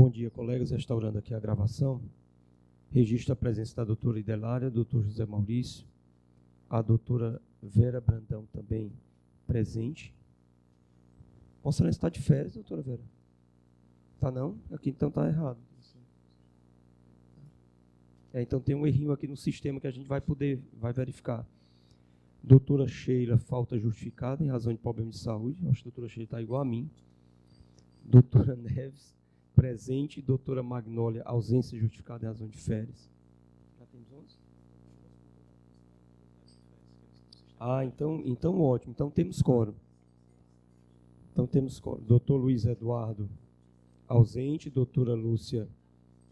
Bom dia, colegas. Restaurando aqui a gravação. Registro a presença da doutora Idelária, doutor José Maurício, a doutora Vera Brandão também presente. Vossa Excelência está de férias, doutora Vera? Está não? Aqui então está errado. Então tem um errinho aqui no sistema que a gente vai verificar. Doutora Sheila, falta justificada em razão de problema de saúde. Acho que a doutora Sheila está igual a mim. Doutora Neves, presente. Doutora Magnólia, ausência justificada em razão de férias. Já temos 11? Então ótimo. Então temos quórum. Doutor Luiz Eduardo, ausente. Doutora Lúcia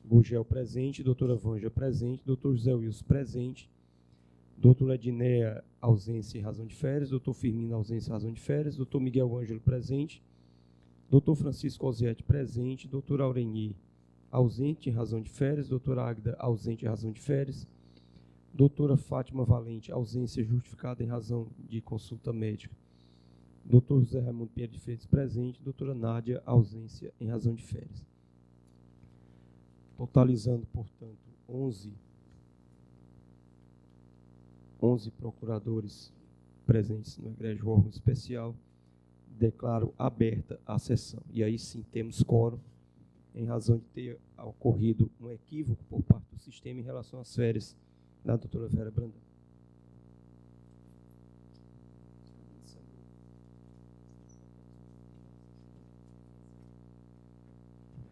Gugel, presente. Doutora Vângela, presente. Doutor José Wilson, presente. Doutora Edneia, ausência em razão de férias. Doutor Firmino, ausência em razão de férias. Doutor Miguel Ângelo, presente. Doutor Francisco Osiete, presente. Doutora Aureni, ausente em razão de férias. Doutora Águida, ausente em razão de férias. Doutora Fátima Valente, ausência justificada em razão de consulta médica. Doutor José Raimundo Pinheiro de Freitas, presente. Doutora Nádia, ausência em razão de férias. Totalizando, portanto, 11 procuradores presentes no egrégio órgão especial, declaro aberta a sessão. E aí sim temos quórum, em razão de ter ocorrido um equívoco por parte do sistema em relação às férias da doutora Vera Brandão.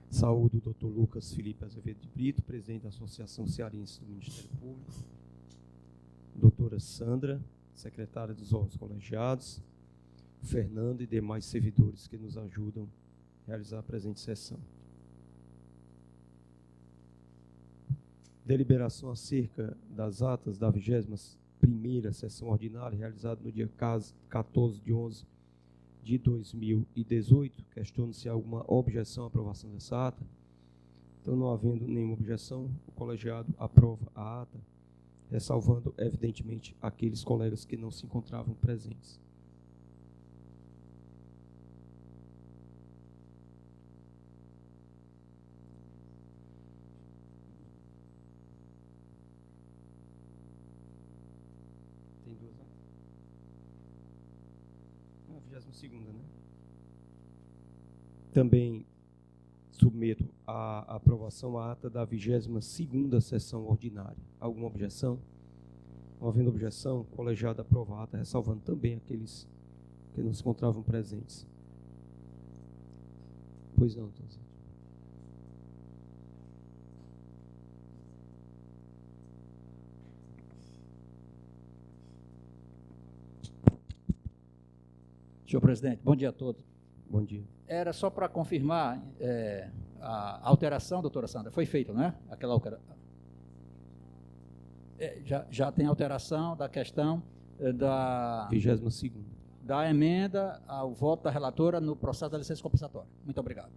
Saúdo o doutor Lucas Felipe Azevedo de Brito, presidente da Associação Cearense do Ministério Público. Doutora Sandra, secretária dos órgãos colegiados. Fernando e demais servidores que nos ajudam a realizar a presente sessão. Deliberação acerca das atas da 21ª sessão ordinária, realizada no dia 14 de 11 de 2018. Questiono se há alguma objeção à aprovação dessa ata. Então, não havendo nenhuma objeção, o colegiado aprova a ata, ressalvando, evidentemente, aqueles colegas que não se encontravam presentes. Tem duas atas? A 22ª, né? Também submeto à aprovação a ata da 22ª sessão ordinária. Alguma objeção? Não havendo objeção, o colegiado aprova a ata, ressalvando também aqueles que não se encontravam presentes. Pois não, então. Senhor presidente, bom dia a todos. Bom dia. Era só para confirmar a alteração, doutora Sandra, foi feita, não é? Aquela alteração. Já tem alteração da questão da 22ª. Da emenda ao voto da relatora no processo da licença compensatória. Muito obrigado.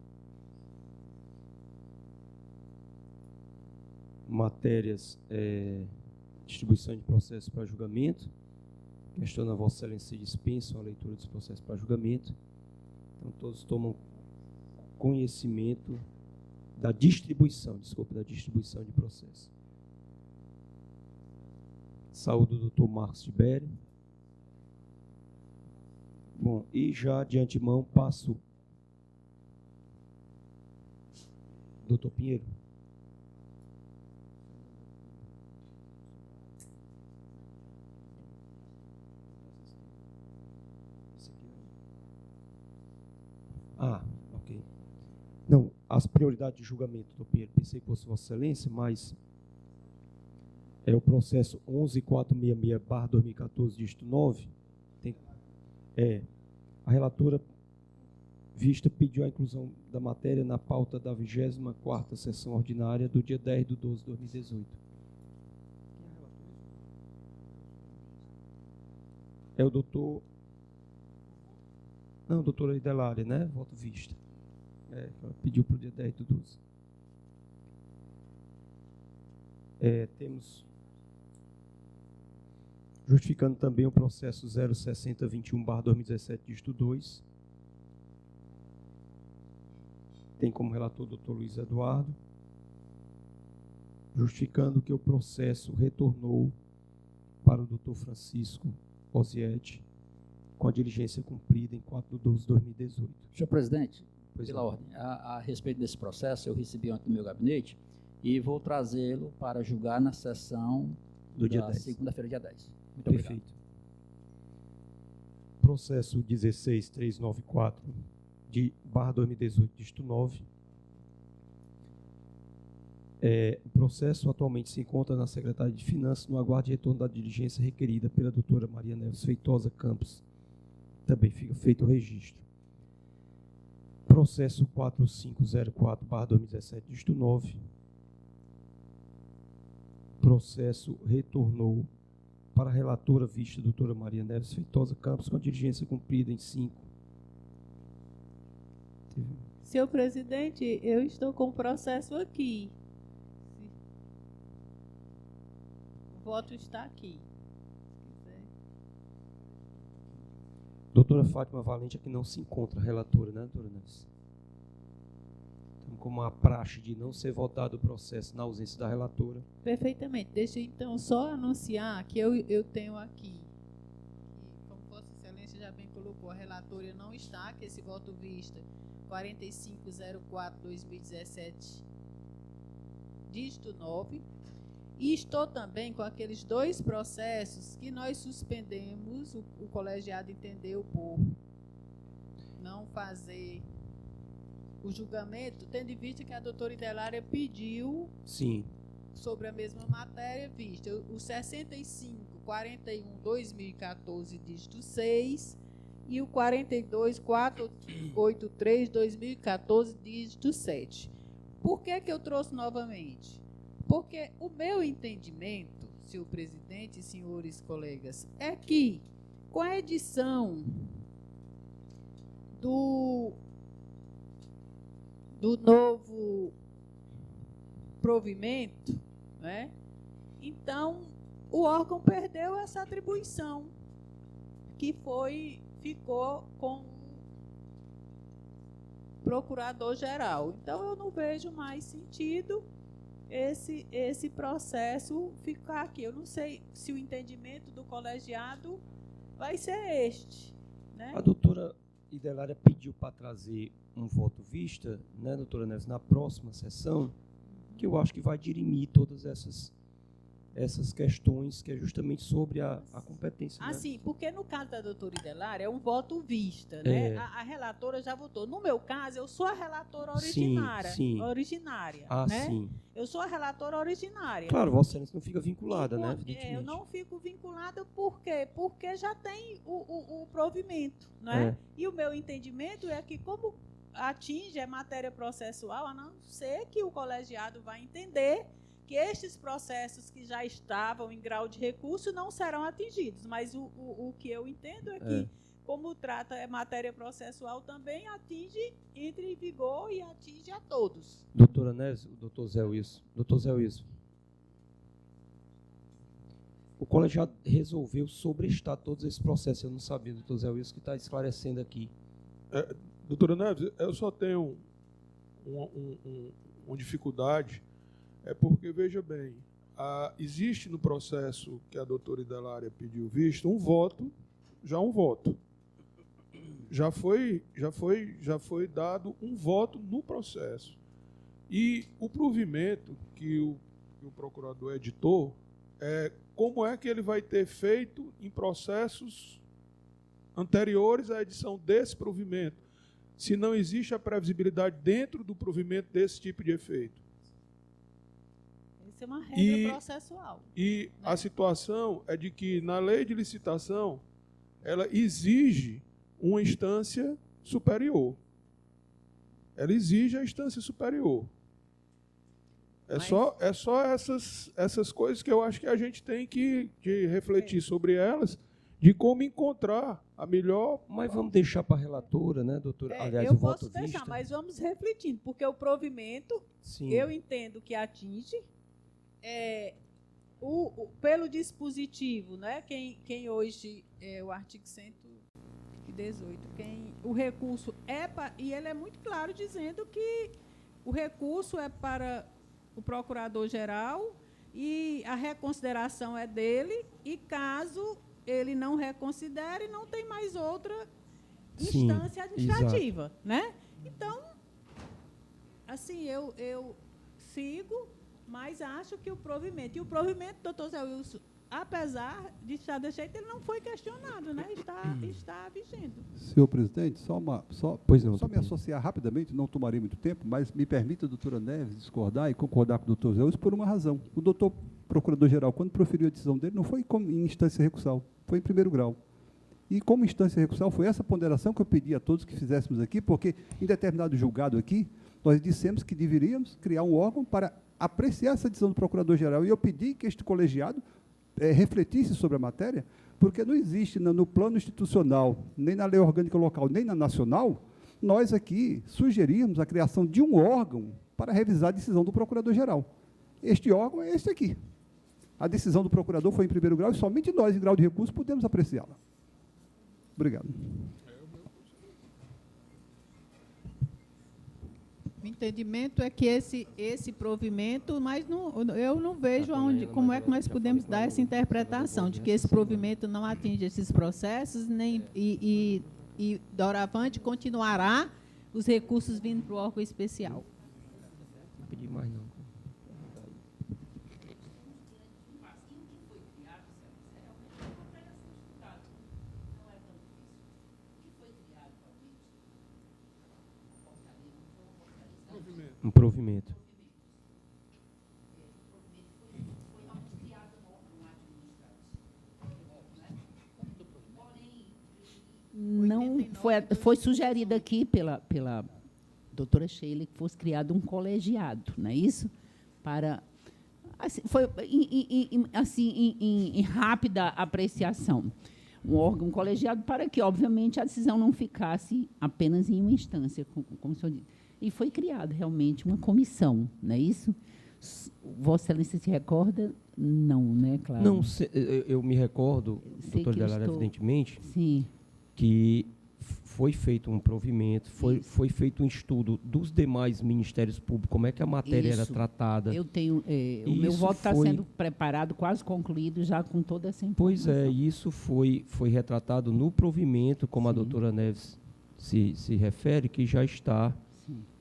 Matérias, distribuição de processos para julgamento. Questiono a Vossa Excelência se dispensam a leitura dos processos para julgamento. Então, todos tomam conhecimento da distribuição de processos. Saúde do doutor Marcos Tibério. Bom, e já de antemão passo. Doutor Pinheiro. Ok. Não, as prioridades de julgamento, doutor Pinheiro, pensei que fosse Vossa Excelência, mas é o processo 11.466/2014, dígito 9. A relatora vista pediu a inclusão da matéria na pauta da 24ª sessão ordinária do dia 10 de 12 de 2018. É o doutor... Não, doutora Idelária, né? Voto vista. Ela pediu para o dia 10 de 12. Temos... Justificando também o processo 06021/2017, dígito 2. tem como relator o doutor Luiz Eduardo, justificando que o processo retornou para o doutor Francisco Osiete, com a diligência cumprida em 4/12/2018. Senhor presidente, Pois pela não. ordem, a respeito desse processo, eu recebi ontem no meu gabinete e vou trazê-lo para julgar na sessão Do dia da 10. segunda-feira, dia 10. Muito obrigado. Perfeito. Processo 16394 de /2018, dígito 9. O processo atualmente se encontra na Secretaria de Finanças no aguardo de retorno da diligência requerida pela doutora Maria Neves Feitosa Campos. Também fica feito o registro. Processo 4504/2017, dígito 9. Processo retornou para a relatora vista, doutora Maria Neves Feitosa Campos, com a diligência cumprida em 5. Senhor presidente, eu estou com o processo aqui. O voto está aqui. Se quiser. Doutora Fátima Valente aqui não se encontra, relatora, né, doutora Neves? Estamos com uma praxe de não ser votado o processo na ausência da relatora. Perfeitamente. Deixa eu, então só anunciar que eu tenho aqui, que, como Vossa Excelência já bem colocou, a relatora não está, que esse voto vista 4504/2017, dígito 9. E estou também com aqueles 2 processos que nós suspendemos, o colegiado entendeu por não fazer o julgamento, tendo em vista que a doutora Idelária pediu Sim. sobre a mesma matéria vista. O 6541/2014, dígito 6, e o 42483/2014, dígito 7. Por que eu trouxe novamente? Porque o meu entendimento, senhor presidente e senhores colegas, é que com a edição do novo provimento, né? Então, o órgão perdeu essa atribuição que ficou com o procurador-geral. Então, eu não vejo mais sentido esse processo ficar aqui. Eu não sei se o entendimento do colegiado vai ser este, né? A doutora Idelária pediu para trazer um voto vista, né, doutora Neves, na próxima sessão, que eu acho que vai dirimir todas essas questões, que é justamente sobre a competência. Ah, né? sim, porque no caso da doutora Idelária é um voto vista, né? A relatora já votou. No meu caso, eu sou a relatora originária. Sim. Originária, Ah, né? sim. Eu sou a relatora originária. Claro, Vossa Excelência não fica vinculada, né? Eu Evidentemente. não fico vinculada por quê? Porque já tem o provimento, não é? E o meu entendimento é que, como atinge a matéria processual, a não ser que o colegiado vai entender que estes processos que já estavam em grau de recurso não serão atingidos. Mas o que eu entendo é que, como trata a matéria processual, também entra em vigor e atinge a todos. Doutora Neves, o doutor Zé Wilson. Doutor Zé Wilson. O colegiado resolveu sobrestar todos esses processos. Eu não sabia, doutor Zé Wilson, que está esclarecendo aqui. Doutora Neves, eu só tenho uma dificuldade, porque, veja bem, existe no processo que a doutora Idelária pediu visto um voto. Já foi dado um voto no processo. E o provimento que o procurador editou, como é que ele vai ter feito em processos anteriores à edição desse provimento, se não existe a previsibilidade dentro do provimento desse tipo de efeito. Isso é uma regra processual. E a situação é de que, na lei de licitação, ela exige uma instância superior. Ela exige a instância superior. É só essas coisas que eu acho que a gente tem que refletir sobre elas, de como encontrar a melhor... Mas vamos deixar para a relatora, né, doutora? Aliás, eu o voto posso deixar, vista. mas vamos refletindo, porque o provimento, Sim. eu entendo que atinge pelo dispositivo, né? Quem hoje, o artigo 18. O recurso e ele é muito claro dizendo que o recurso é para o procurador-geral e a reconsideração é dele, e caso ele não reconsidere, não tem mais outra instância administrativa, né? Então, assim, eu sigo, mas acho que o provimento, doutor Zé Wilson, apesar de estar desse jeito, ele não foi questionado, né? Está vigente. Senhor presidente, só me doutor. associar rapidamente, não tomarei muito tempo, mas me permita, doutora Neves, discordar e concordar com o doutor Zé Wilson por uma razão. O doutor procurador-geral, quando proferiu a decisão dele, não foi em instância recursal, foi em primeiro grau. E como instância recursal, foi essa ponderação que eu pedi a todos que fizéssemos aqui, porque em determinado julgado aqui, nós dissemos que deveríamos criar um órgão para apreciar essa decisão do procurador-geral, e eu pedi que este colegiado refletisse sobre a matéria, porque não existe no plano institucional, nem na lei orgânica local, nem na nacional, nós aqui sugerimos a criação de um órgão para revisar a decisão do procurador-geral. Este órgão é este aqui. A decisão do procurador foi em primeiro grau e somente nós, em grau de recurso, podemos apreciá-la. Obrigado. O entendimento é que esse provimento, mas eu não vejo como é que nós podemos dar essa interpretação de que esse provimento não atinge esses processos, e doravante continuará os recursos vindo para o órgão especial. Não pedi mais, não. Um provimento. Não foi sugerido aqui pela doutora Sheila que fosse criado um colegiado, não é isso? Para foi em rápida apreciação, um órgão colegiado para que, obviamente, a decisão não ficasse apenas em uma instância, como o senhor disse. E foi criada realmente uma comissão, não é isso? Vossa Excelência se recorda? Não, né, claro. Não, eu me recordo, doutor Delara, evidentemente, sim, que foi feito um provimento, foi feito um estudo dos demais ministérios públicos, como é que a matéria era tratada. Eu tenho, o meu voto está sendo preparado, quase concluído, já com toda essa informação. Pois é, isso foi retratado no provimento, como a doutora Neves se refere, que já está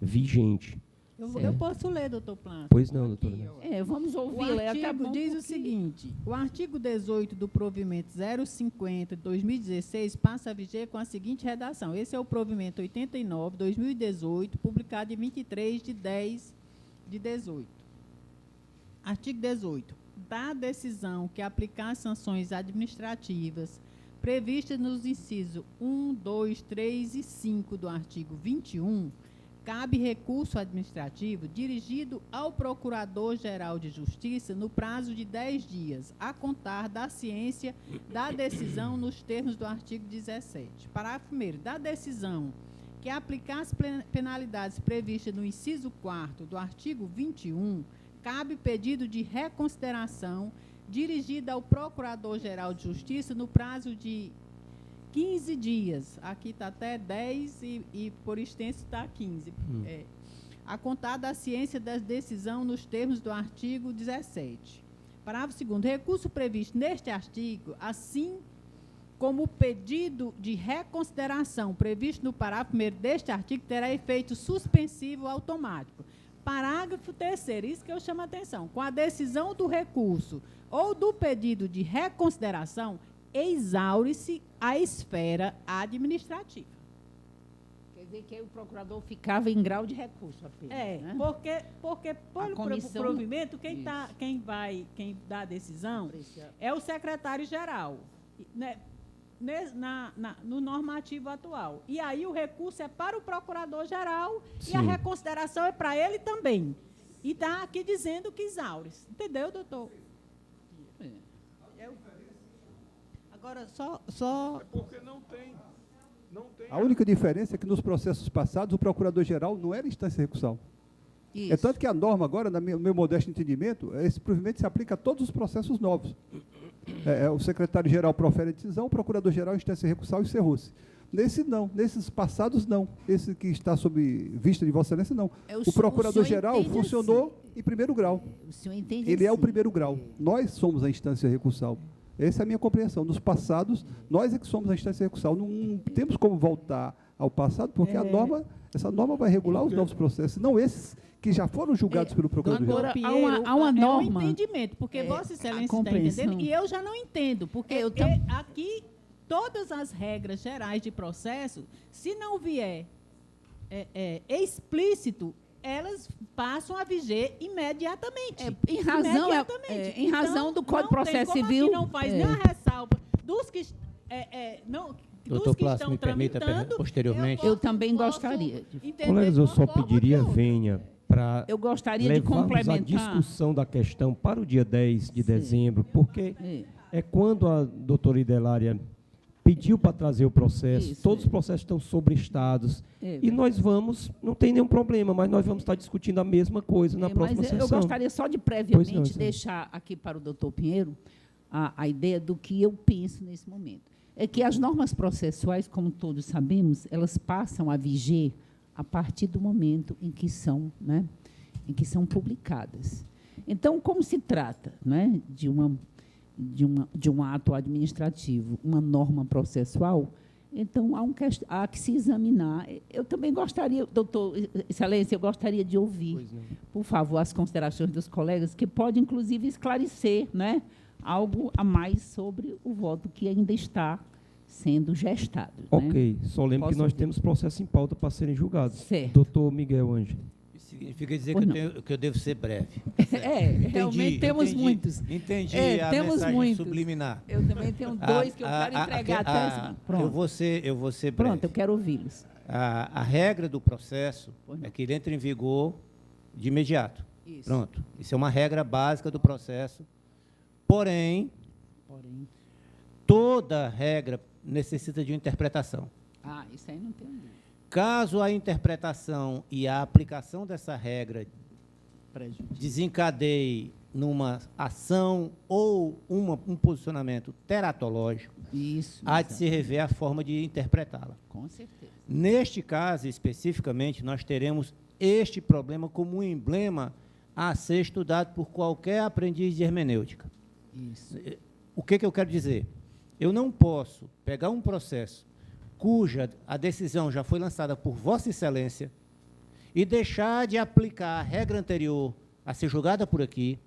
vigente. Eu posso ler, doutor Planta? Pois não, doutora Neves. Vamos ouvir. O artigo diz o seguinte: o artigo 18 do provimento 050 de 2016 passa a viger com a seguinte redação. Esse é o provimento 89/2018, publicado em 23 de 10 de 18. Artigo 18. Da decisão que aplicar sanções administrativas previstas nos incisos 1, 2, 3 e 5 do artigo 21, cabe recurso administrativo dirigido ao Procurador-Geral de Justiça no prazo de 10 dias, a contar da ciência da decisão nos termos do artigo 17. Parágrafo 1º. Da decisão que aplicar as penalidades previstas no inciso 4º do artigo 21, cabe pedido de reconsideração dirigida ao Procurador-Geral de Justiça no prazo de 15 dias, aqui está até 10 e por extenso está 15. A contar da ciência da decisão nos termos do artigo 17. Parágrafo 2º. Recurso previsto neste artigo, assim como o pedido de reconsideração previsto no parágrafo 1º deste artigo, terá efeito suspensivo automático. Parágrafo 3º, isso que eu chamo a atenção. Com a decisão do recurso ou do pedido de reconsideração, exaure-se a esfera administrativa. Quer dizer que o procurador ficava em grau de recurso apenas, né? Porque pelo provimento, quem dá a decisão é o secretário-geral, né, no normativo atual. E aí o recurso é para o procurador-geral e a reconsideração é para ele também. E está aqui dizendo que exaure-se. Entendeu, doutor? Agora, só... É porque não tem... A única diferença é que nos processos passados o procurador-geral não era instância recursal. Isso. É tanto que a norma agora, no meu modesto entendimento, esse provimento se aplica a todos os processos novos. o secretário-geral profere a decisão, o procurador-geral, instância recursal, encerrou-se. Nesse não, nesses passados não. Esse que está sob vista de Vossa Excelência, não. O procurador-geral funcionou em primeiro grau. O senhor entende Ele é o assim? primeiro grau. Nós somos a instância recursal. Essa é a minha compreensão. Nos passados, nós é que somos a instância recursal. Não temos como voltar ao passado, porque essa norma vai regular os novos processos, não esses que já foram julgados pelo procurador-geral. Agora, há uma norma. É um entendimento, porque Vossa Excelência está compreensão. entendendo, e eu já não entendo, porque aqui todas as regras gerais de processo, se não vier explícito, elas passam a viger imediatamente. Em razão do Código de Processo Civil. Aqui não faz nenhuma ressalva dos que Doutor Plácido, me permita posteriormente. Eu também gostaria. Colegas, eu só pediria venha para Eu gostaria de levarmos complementar. a discussão da questão para o dia 10 de dezembro, porque é quando a doutora Idelária pediu para trazer o processo, todos os processos estão sobrestados, e nós vamos, não tem nenhum problema, mas nós vamos estar discutindo a mesma coisa na próxima mas sessão. eu gostaria só de previamente deixar aqui para o doutor Pinheiro a ideia do que eu penso nesse momento. É que as normas processuais, como todos sabemos, elas passam a viger a partir do momento em que são publicadas. Então, como se trata, né, de um ato administrativo, uma norma processual, então há que se examinar. Eu também gostaria, doutor Excelência, eu gostaria de ouvir, por favor, as considerações dos colegas, que pode, inclusive, esclarecer, né, algo a mais sobre o voto que ainda está sendo gestado. Ok, né? só lembro que nós temos processo em pauta para serem julgados. Certo. Doutor Miguel Ângelo. Significa dizer que eu devo ser breve. Realmente temos muitos. Entendi a temos mensagem muitos. subliminar. Eu também tenho dois que eu quero entregar até. Pronto. Eu vou ser breve. Pronto, eu quero ouvi-los. A regra do processo é que ele entre em vigor de imediato. Isso. Pronto. Isso é uma regra básica do processo. Porém, toda regra necessita de uma interpretação. Isso aí não tem dúvida. Caso a interpretação e a aplicação dessa regra desencadeie numa ação ou um posicionamento teratológico, há de se rever a forma de interpretá-la. Com certeza. Neste caso, especificamente, nós teremos este problema como um emblema a ser estudado por qualquer aprendiz de hermenêutica. Isso. O que eu quero dizer? Eu não posso pegar um processo cuja a decisão já foi lançada por Vossa Excelência e deixar de aplicar a regra anterior a ser julgada por aqui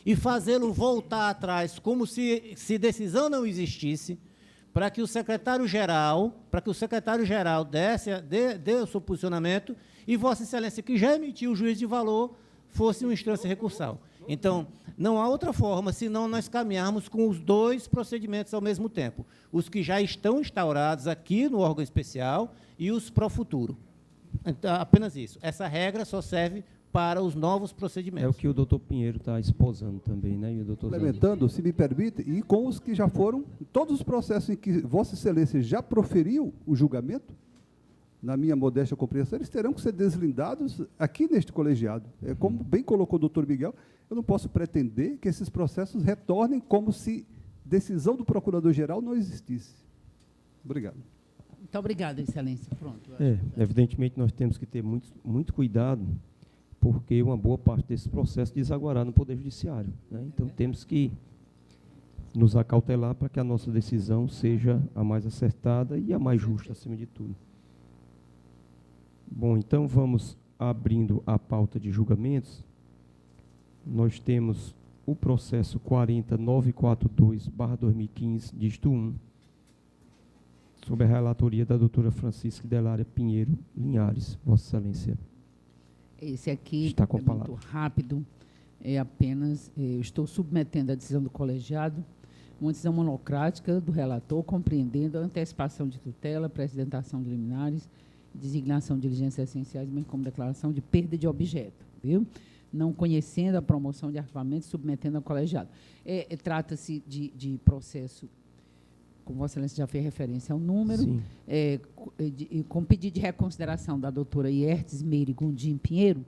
e fazê-lo voltar atrás como se decisão não existisse, para que o secretário-geral dê o seu posicionamento e Vossa Excelência, que já emitiu o juízo de valor, fosse uma instância recursal. Então, não há outra forma, senão nós caminharmos com os dois procedimentos ao mesmo tempo. Os que já estão instaurados aqui no órgão especial e os para o futuro. Então, apenas isso. Essa regra só serve para os novos procedimentos. É o que o doutor Pinheiro está esposando também, né? E o doutor Complementando, se me permite, e com os que já foram, todos os processos em que Vossa Excelência já proferiu o julgamento, na minha modesta compreensão, eles terão que ser deslindados aqui neste colegiado. Como bem colocou o doutor Miguel, eu não posso pretender que esses processos retornem como se decisão do procurador-geral não existisse. Obrigado. Muito obrigado, Excelência. Pronto. Evidentemente, nós temos que ter muito cuidado, porque uma boa parte desse processo desaguará no Poder Judiciário, né? Então, temos que nos acautelar para que a nossa decisão seja a mais acertada e a mais justa, acima de tudo. Bom, então vamos abrindo a pauta de julgamentos. Nós temos o processo 40942/2015, dígito 1, sob a relatoria da doutora Francisca Idelária Pinheiro Linhares, Vossa Excelência. Esse aqui está com a é palavra. muito rápido, eu estou submetendo a decisão do colegiado, uma decisão monocrática do relator, compreendendo a antecipação de tutela, apresentação de liminares, designação de diligências essenciais, bem como declaração de perda de objeto, viu? Não conhecendo a promoção de arquivamento, submetendo ao colegiado. Trata-se de processo, como Vossa Excelência já fez referência ao número, com pedido de reconsideração da doutora Iertes Meire Gondim Pinheiro,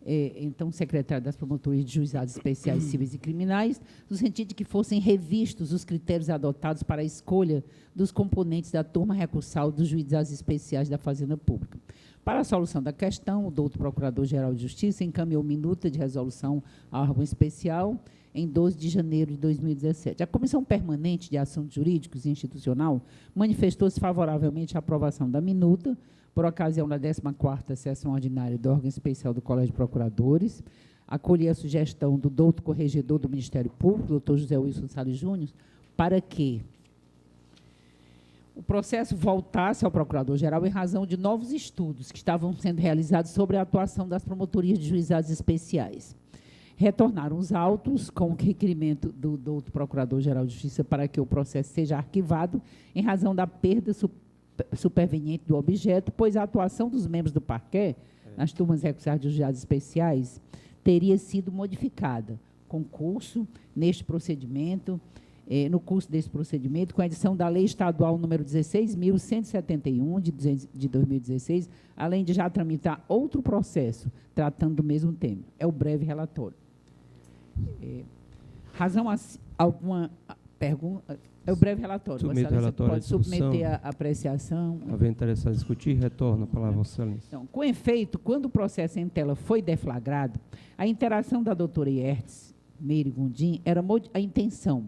então secretário das promotorias de juizados especiais civis e criminais, no sentido de que fossem revistos os critérios adotados para a escolha dos componentes da turma recursal dos juizados especiais da Fazenda Pública. Para a solução da questão, o doutor Procurador-Geral de Justiça encaminhou minuta de resolução ao órgão especial em 12 de janeiro de 2017. A Comissão Permanente de Assuntos Jurídicos e Institucional manifestou-se favoravelmente à aprovação da minuta, por ocasião da 14ª sessão ordinária do órgão especial do Colégio de Procuradores, acolhi a sugestão do doutor corregedor do Ministério Público, doutor José Wilson Salles Júnior, para que o processo voltasse ao Procurador-Geral em razão de novos estudos que estavam sendo realizados sobre a atuação das promotorias de juizados especiais. Retornaram os autos com o requerimento do doutor Procurador-Geral de Justiça para que o processo seja arquivado em razão da perda superveniente do objeto, pois a atuação dos membros do parquet nas turmas recursais de juizados especiais teria sido modificada com curso neste procedimento, no curso desse procedimento, com a edição da Lei Estadual número 16.171, de 2016, além de já tramitar outro processo tratando do mesmo tema. É o breve relatório. Alguma pergunta? É o breve relatório. Submete o relatório pode submeter a apreciação. Havendo interessado em discutir, retorna a palavra a Vossa Excelência. Então, com efeito, quando o processo em tela foi deflagrado, a interação da doutora Iertes Meire Gondim a intenção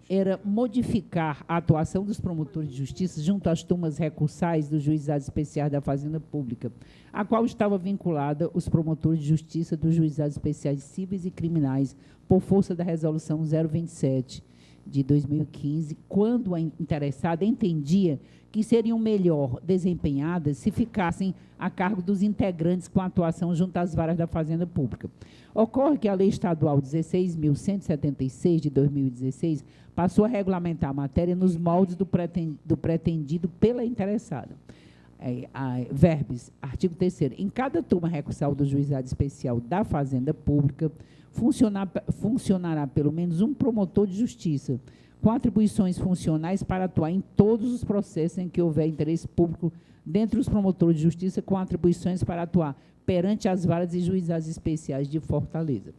era modificar a atuação dos promotores de justiça junto às turmas recursais dos juizados especiais da Fazenda Pública, a qual estava vinculada os promotores de justiça dos juizados especiais civis e criminais, por força da Resolução 027 de 2015, quando a interessada entendia que seriam melhor desempenhadas se ficassem a cargo dos integrantes com atuação junto às varas da Fazenda Pública. Ocorre que a Lei Estadual 16.176, de 2016, passou a regulamentar a matéria nos moldes do pretendido pela interessada. Verbes, artigo 3º. Em cada turma recursal do juizado especial da Fazenda Pública, funcionará pelo menos um promotor de justiça, com atribuições funcionais para atuar em todos os processos em que houver interesse público dentre os promotores de justiça, com atribuições para atuar perante as varas e juizados especiais de Fortaleza.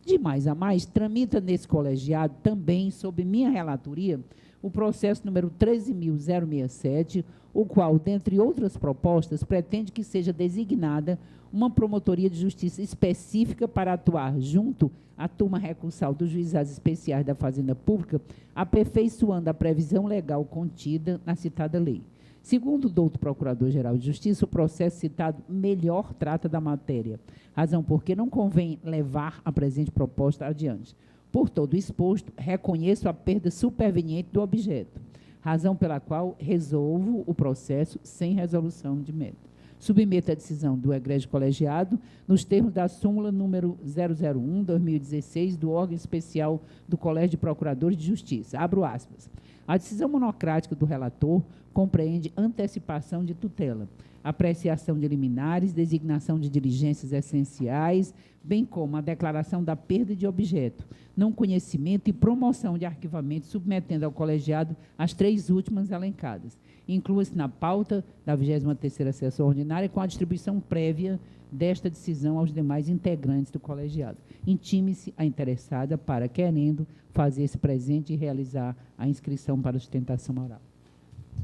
De mais a mais, tramita nesse colegiado também, sob minha relatoria, o processo número 13.067, o qual, dentre outras propostas, pretende que seja designada uma promotoria de justiça específica para atuar junto à turma recursal dos juizados especiais da Fazenda Pública, aperfeiçoando a previsão legal contida na citada lei. Segundo o doutor Procurador-Geral de Justiça, o processo citado melhor trata da matéria, razão porque não convém levar a presente proposta adiante. Por todo o exposto, reconheço a perda superveniente do objeto, razão pela qual resolvo o processo sem resolução de mérito. Submeto a decisão do egrégio colegiado nos termos da súmula número 001/2016 do órgão especial do Colégio de Procuradores de Justiça. Abro aspas. A decisão monocrática do relator compreende antecipação de tutela, apreciação de liminares, designação de diligências essenciais, bem como a declaração da perda de objeto, não conhecimento e promoção de arquivamento, submetendo ao colegiado as três últimas elencadas. Inclua-se na pauta da 23ª sessão ordinária com a distribuição prévia desta decisão aos demais integrantes do colegiado. Intime-se a interessada para, querendo, fazer-se presente e realizar a inscrição para sustentação oral.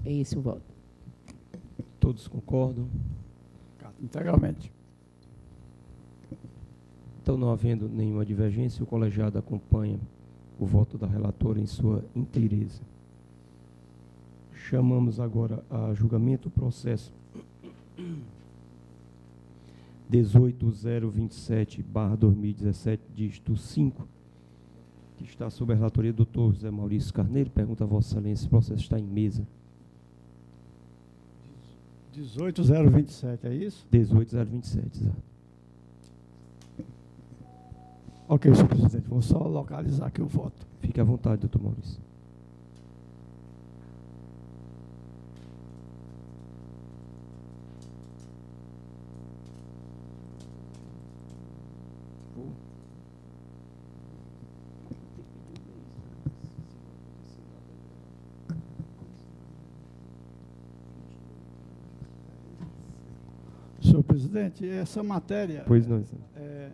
É esse o voto. Todos concordam? Integralmente. Então, não havendo nenhuma divergência, o colegiado acompanha o voto da relatora em sua inteireza. Chamamos agora a julgamento o processo 18.027/2017, dígito 5, que está sob a relatoria do doutor José Maurício Carneiro. Pergunta a Vossa Excelência se o processo está em mesa. 18.027, é isso? 18.027, exato. Ok, senhor presidente, vou só localizar aqui o voto. Fique à vontade, doutor Maurício. Senhor presidente, essa matéria Pois não, excelência.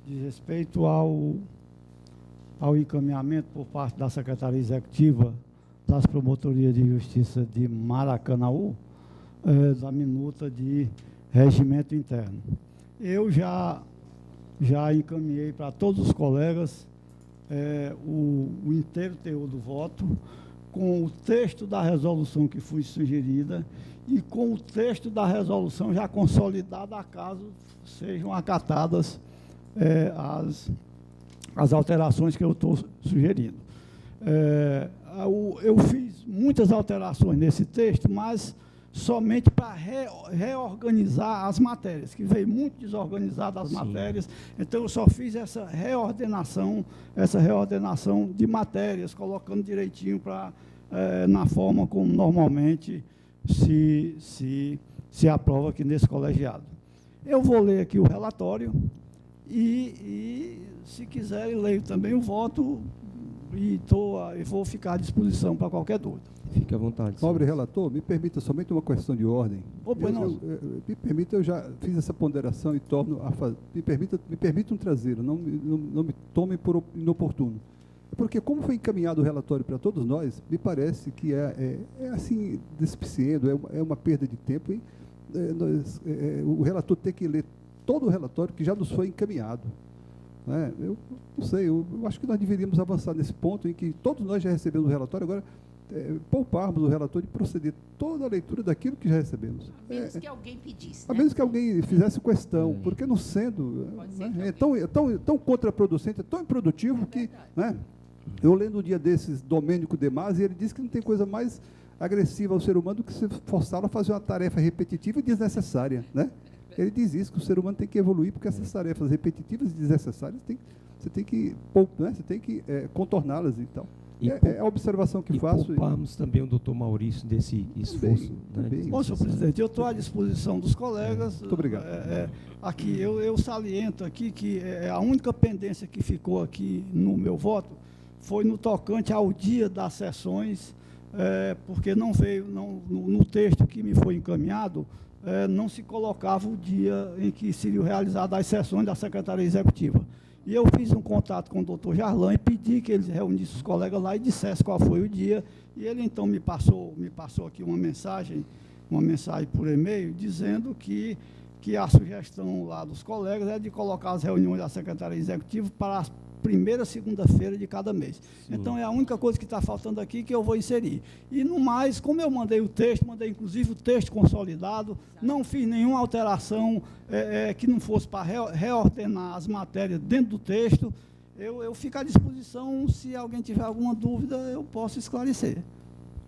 diz respeito ao encaminhamento por parte da Secretaria Executiva das Promotorias de Justiça de Maracanaú, da minuta de regimento interno. Eu já encaminhei para todos os colegas o inteiro teor do voto, com o texto da resolução que foi sugerida e com o texto da resolução já consolidada, caso sejam acatadas as alterações que eu estou sugerindo. Eu fiz muitas alterações nesse texto, mas somente para reorganizar as matérias, que veio muito desorganizada as matérias, então eu só fiz essa reordenação de matérias, colocando direitinho na forma como normalmente se aprova aqui nesse colegiado. Eu vou ler aqui o relatório e se quiserem, leio também o voto e vou ficar à disposição para qualquer dúvida. Fique à vontade. Nobre relator, me permita somente uma questão de ordem. Me permita, eu já fiz essa ponderação e torno a fazer. Me permitam trazê-lo, não me tomem por inoportuno. Porque, como foi encaminhado o relatório para todos nós, me parece que é assim, despiciendo, é uma perda de tempo. E, o relator tem que ler todo o relatório que já nos foi encaminhado. Eu não sei, eu acho que nós deveríamos avançar nesse ponto em que todos nós já recebemos o relatório, agora pouparmos o relator de proceder toda a leitura daquilo que já recebemos. A menos que alguém pedisse. A menos que alguém fizesse questão, porque não sendo, é tão contraproducente, é tão improdutivo que, eu lendo um dia desses Domênico De Masi, ele disse que não tem coisa mais agressiva ao ser humano do que se forçá-lo a fazer uma tarefa repetitiva e desnecessária, Ele diz isso, que o ser humano tem que evoluir, porque essas tarefas repetitivas e desnecessárias, você tem que contorná-las e tal. É a observação que faço. Pouparmos também o doutor Maurício desse esforço. Bom, senhor presidente, eu estou à disposição dos colegas. Muito obrigado. Aqui, eu saliento aqui que a única pendência que ficou aqui no meu voto foi no tocante ao dia das sessões, porque não veio, no texto que me foi encaminhado, não se colocava o dia em que seriam realizadas as sessões da Secretaria Executiva. E eu fiz um contato com o doutor Jarlan e pedi que eles reunissem os colegas lá e dissessem qual foi o dia. E ele, então, me passou aqui uma mensagem por e-mail, dizendo que a sugestão lá dos colegas é de colocar as reuniões da Secretaria Executiva para a primeira segunda-feira de cada mês. Sim. Então, é a única coisa que está faltando aqui que eu vou inserir. E, no mais, como eu mandei o texto, mandei inclusive o texto consolidado, não fiz nenhuma alteração que não fosse para reordenar as matérias dentro do texto, eu fico à disposição, se alguém tiver alguma dúvida, eu posso esclarecer.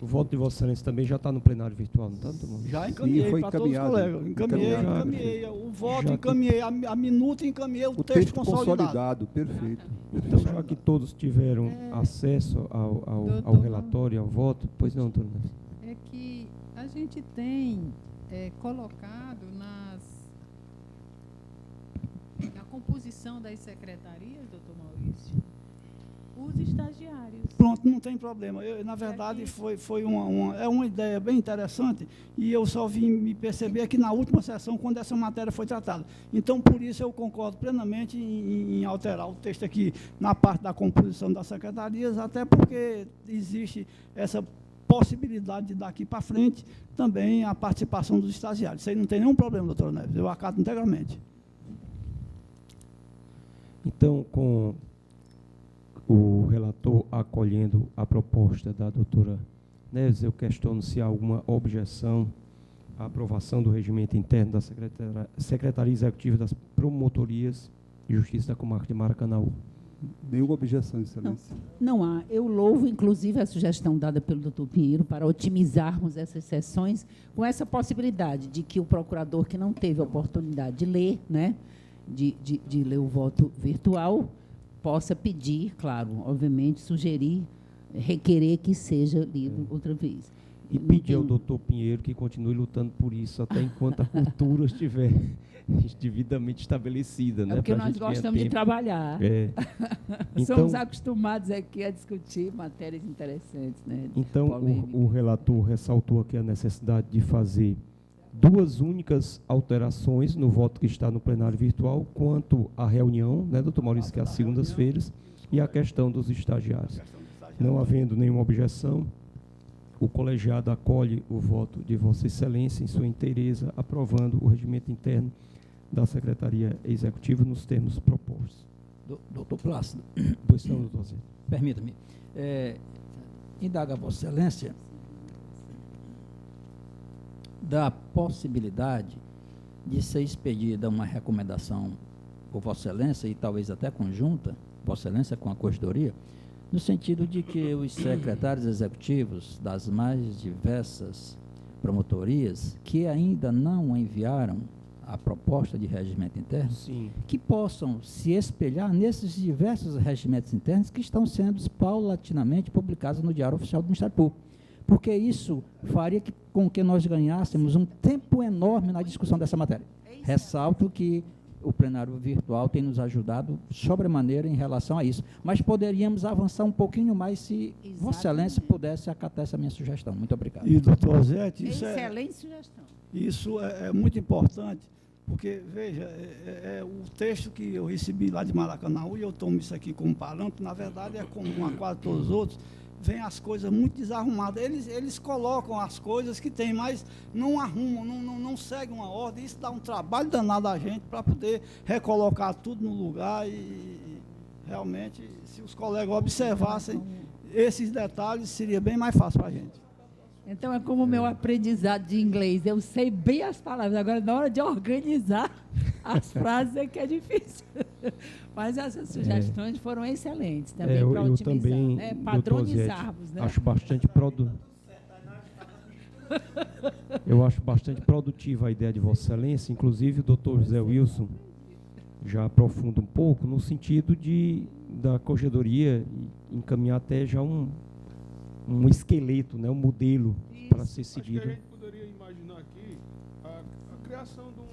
O voto de Vossa Excelência também já está no plenário virtual, não está? Já encaminhei para todos os colegas. Encaminhei o voto, encaminhei a minuta e encaminhei o texto consolidado. Perfeito. Então, já que todos tiveram acesso ao relatório e ao voto, pois não, doutor? É que a gente tem colocado na composição das secretarias, doutor Maurício, os estagiários. Pronto, não tem problema. Na verdade, foi uma ideia bem interessante e eu só vim me perceber aqui na última sessão, quando essa matéria foi tratada. Então, por isso, eu concordo plenamente em alterar o texto aqui na parte da composição das secretarias, até porque existe essa possibilidade de daqui para frente também a participação dos estagiários. Isso aí não tem nenhum problema, doutor Neves, eu acato integralmente. Então, com o relator acolhendo a proposta da doutora Neves, eu questiono se há alguma objeção à aprovação do regimento interno da Secretaria Executiva das Promotorias de Justiça da Comarca de Maracanaú. Nenhuma objeção, Excelência. Não há. Eu louvo, inclusive, a sugestão dada pelo doutor Pinheiro para otimizarmos essas sessões com essa possibilidade de que o procurador que não teve a oportunidade de ler, de ler o voto virtual, possa pedir, claro, obviamente, sugerir, requerer que seja lido outra vez. E pedir ao doutor Pinheiro que continue lutando por isso até enquanto a cultura estiver devidamente estabelecida. Porque nós gostamos de trabalhar. Então, somos acostumados aqui a discutir matérias interessantes. Então, o relator ressaltou aqui a necessidade de fazer duas únicas alterações no voto que está no plenário virtual, quanto à reunião, né, doutor Maurício, que é às segundas-feiras, e a questão dos estagiários. Não havendo nenhuma objeção, o colegiado acolhe o voto de Vossa Excelência em sua inteireza, aprovando o regimento interno da Secretaria Executiva nos termos propostos. Doutor Plácido, Pois não, doutor Zé. permita-me. Indaga a Vossa Excelência da possibilidade de ser expedida uma recomendação por Vossa Excelência, e talvez até conjunta, Vossa Excelência com a Corregedoria, no sentido de que os secretários executivos das mais diversas promotorias que ainda não enviaram a proposta de regimento interno, Sim. que possam se espelhar nesses diversos regimentos internos que estão sendo paulatinamente publicados no Diário Oficial do Ministério Público. Porque isso faria com que nós ganhássemos um tempo enorme na discussão dessa matéria. Ressalto que o plenário virtual tem nos ajudado sobremaneira em relação a isso. Mas poderíamos avançar um pouquinho mais se Vossa Excelência pudesse acatar essa minha sugestão. Muito obrigado. E, doutor Zete, Excelente sugestão. isso é muito importante, porque, veja, o texto que eu recebi lá de Maracanaú, e eu tomo isso aqui como parâmetro, na verdade é comum a quase todos os outros, vem as coisas muito desarrumadas. Eles colocam as coisas que tem, mas não arrumam, não seguem uma ordem. Isso dá um trabalho danado a gente para poder recolocar tudo no lugar e realmente, se os colegas observassem esses detalhes, seria bem mais fácil para a gente. Então, é como o meu aprendizado de inglês. Eu sei bem as palavras. Agora, na hora de organizar as frases é que é difícil. Mas essas sugestões foram excelentes também para eu otimizar, também, né? doutor Padronizarmos, Zete, né? acho bastante eu acho bastante produtiva a ideia de Vossa Excelência, inclusive o doutor José Wilson já aprofunda um pouco no sentido da corregedoria encaminhar até já um esqueleto, né, um modelo para ser seguido. Acho que a gente poderia imaginar aqui a criação de um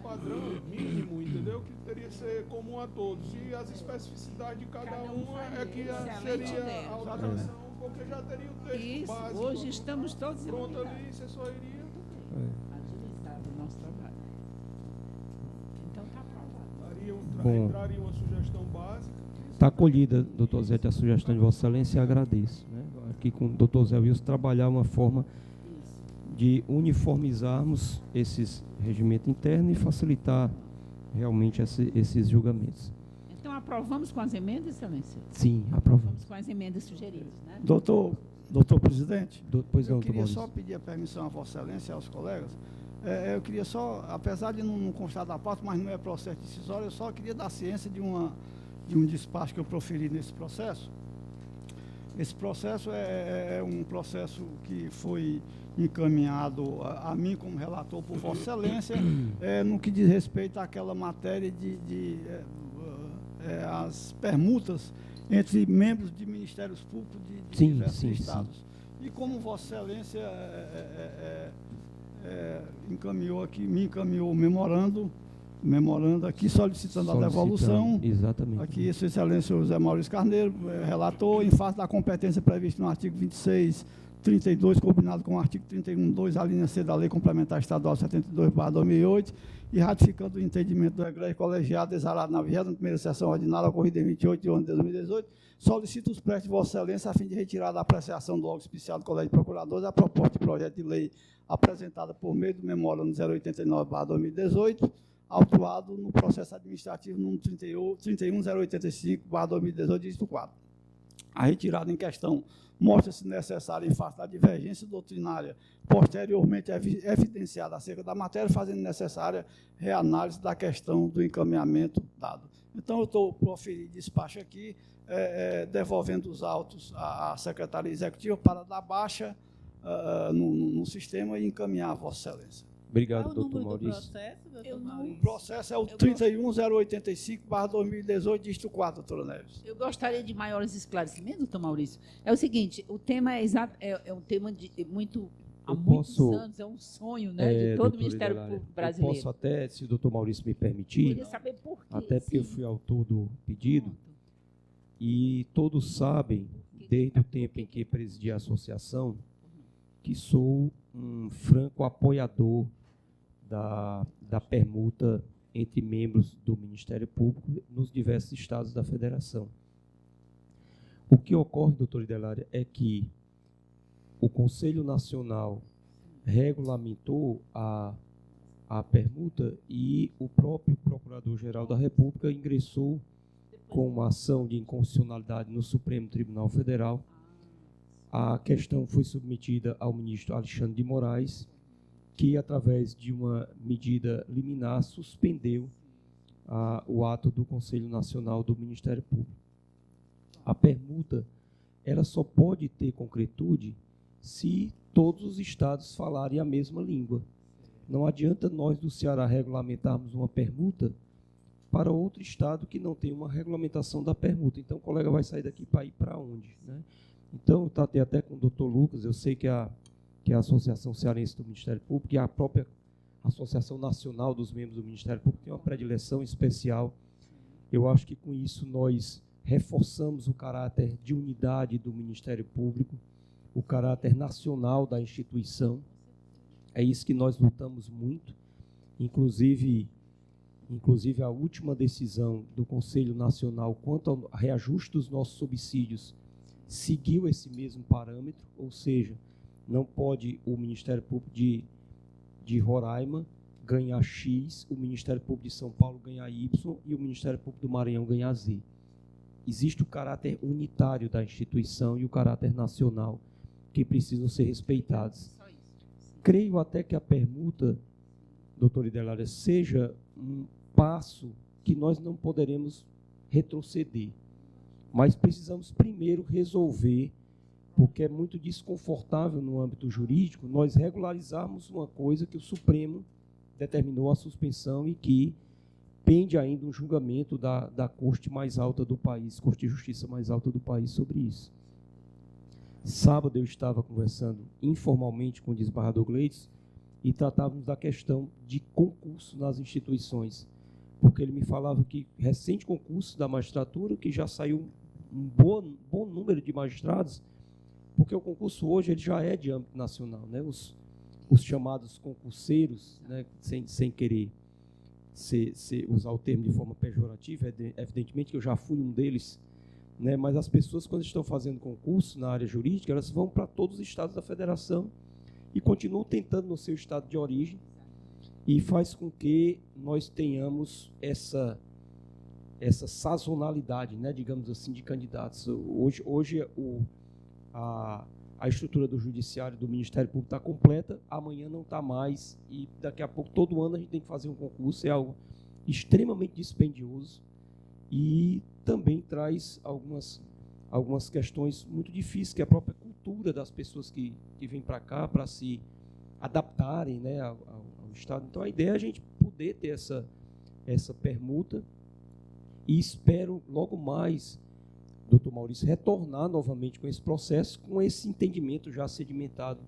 padrão mínimo, entendeu? Que teria que ser comum a todos. E as especificidades de cada um é que seria a alteração, porque já teria o texto Isso, básico. hoje estamos todos Pronto ali, você só iria... agilizar o nosso trabalho. Então, está aprovado. Bom. Entraria uma sugestão básica. Está acolhida, doutor Zé, a sugestão de Vossa Excelência e agradeço. Né? Aqui com o doutor Zé Wilson trabalhar uma forma de uniformizarmos esses regimentos internos e facilitar realmente esses julgamentos. Então, aprovamos com as emendas, Excelência? Sim, aprovamos. Com as emendas sugeridas, né? Doutor presidente, Pois não, eu doutor queria Maurício. só pedir a permissão a Vossa Excelência e aos colegas. Eu queria só, apesar de não constar da pauta, mas não é processo decisório, eu só queria dar ciência de um despacho que eu proferi nesse processo. Esse processo é um processo que foi encaminhado a mim como relator por Vossa Excelência, no que diz respeito àquela matéria as permutas entre membros de ministérios públicos de diversos estados. E como Vossa Excelência me encaminhou o memorando aqui solicitando a devolução. Exatamente. Aqui, Sua Excelência José Maurício Carneiro, relator, em face da competência prevista no artigo 2632, combinado com o artigo 31.2, a linha C da Lei Complementar Estadual 72/2008, e ratificando o entendimento do egrégio colegiado exarado na 21ª sessão ordinária ocorrida em 28 de 11 de 2018, solicito os prestes de Vossa Excelência a fim de retirar da apreciação do órgão especial do Colégio de Procuradores a proposta de projeto de lei apresentada por meio do memorando 089/2018, autuado no processo administrativo número 31085/2018, dígito 4. A retirada em questão mostra-se necessária em face da divergência doutrinária posteriormente evidenciada acerca da matéria, fazendo necessária reanálise da questão do encaminhamento dado. Então, eu estou proferindo despacho aqui, devolvendo os autos à Secretaria Executiva para dar baixa no sistema e encaminhar a Vossa Excelência. Obrigado, Qual o doutor número do Maurício. processo, doutor Eu não- Maurício? O processo é o 31085/2018, dígito 4, doutora Neves. Eu gostaria de maiores esclarecimentos, doutor Maurício. É o seguinte, o tema é um tema de muito... Há Eu muitos posso- anos, é um sonho, né, de todo o doutora Ministério Idalária, Público Brasileiro. Eu posso até, se o doutor Maurício me Eu permitir, queria saber por quê. até porque eu sim. fui autor do pedido, Pronto. e todos sabem, desde o tempo em que presidi a associação, que sou um franco franco apoiador da permuta entre membros do Ministério Público nos diversos estados da federação. O que ocorre, doutor Idelária, é que o Conselho Nacional regulamentou a permuta e o próprio Procurador-Geral da República ingressou com uma ação de inconstitucionalidade no Supremo Tribunal Federal. A questão foi submetida ao ministro Alexandre de Moraes, que, através de uma medida liminar, suspendeu o ato do Conselho Nacional do Ministério Público. A permuta, ela só pode ter concretude se todos os estados falarem a mesma língua. Não adianta nós do Ceará regulamentarmos uma permuta para outro estado que não tem uma regulamentação da permuta. Então, o colega vai sair daqui para ir para onde, né? Então, eu tratei até com o doutor Lucas, eu sei que a Associação Cearense do Ministério Público e a própria Associação Nacional dos Membros do Ministério Público tem uma predileção especial. Eu acho que, com isso, nós reforçamos o caráter de unidade do Ministério Público, o caráter nacional da instituição. É isso que nós lutamos muito. Inclusive a última decisão do Conselho Nacional quanto ao reajuste dos nossos subsídios seguiu esse mesmo parâmetro, ou seja, não pode o Ministério Público de Roraima ganhar X, o Ministério Público de São Paulo ganhar Y e o Ministério Público do Maranhão ganhar Z. Existe o caráter unitário da instituição e o caráter nacional que precisam ser respeitados. Creio até que a permuta, doutor Idelária, seja um passo que nós não poderemos retroceder. Mas precisamos primeiro resolver, porque é muito desconfortável no âmbito jurídico, nós regularizarmos uma coisa que o Supremo determinou a suspensão e que pende ainda um julgamento da corte mais alta do país, Corte de Justiça mais alta do país sobre isso. Sábado eu estava conversando informalmente com o desembargador Gleides e tratávamos da questão de concurso nas instituições, porque ele me falava que recente concurso da magistratura, que já saiu um bom número de magistrados, porque o concurso hoje ele já é de âmbito nacional, né? Os chamados concurseiros, né? sem querer usar o termo de forma pejorativa, evidentemente que eu já fui um deles, né? Mas as pessoas, quando estão fazendo concurso na área jurídica, elas vão para todos os estados da federação e continuam tentando no seu estado de origem, e faz com que nós tenhamos essa sazonalidade, né, digamos assim, de candidatos. Hoje a estrutura do Judiciário, do Ministério Público está completa, amanhã não está mais, e daqui a pouco, todo ano, a gente tem que fazer um concurso, é algo extremamente dispendioso e também traz algumas questões muito difíceis, que é a própria cultura das pessoas que vêm para cá para se adaptarem, né, ao Estado. Então, a ideia é a gente poder ter essa permuta e espero logo mais, doutor Maurício, retornar novamente com esse processo, com esse entendimento já sedimentado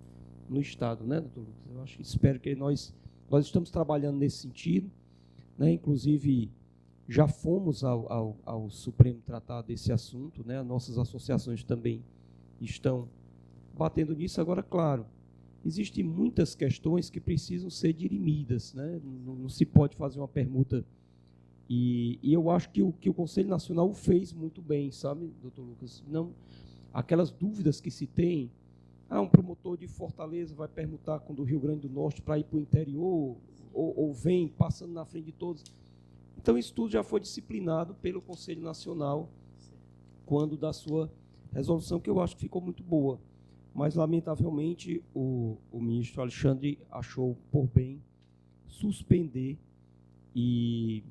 no Estado, né, doutor Lucas? Eu acho que espero que nós estamos trabalhando nesse sentido, né, inclusive já fomos ao Supremo tratar desse assunto, né, nossas associações também estão batendo nisso. Agora, claro, existem muitas questões que precisam ser dirimidas, né, não se pode fazer uma permuta. E eu acho que o Conselho Nacional fez muito bem, sabe, doutor Lucas? Não, aquelas dúvidas que se tem, um promotor de Fortaleza vai permutar com do Rio Grande do Norte para ir para o interior, ou vem passando na frente de todos. Então, isso tudo já foi disciplinado pelo Conselho Nacional quando da sua resolução, que eu acho que ficou muito boa. Mas, lamentavelmente, o ministro Alexandre achou por bem suspender e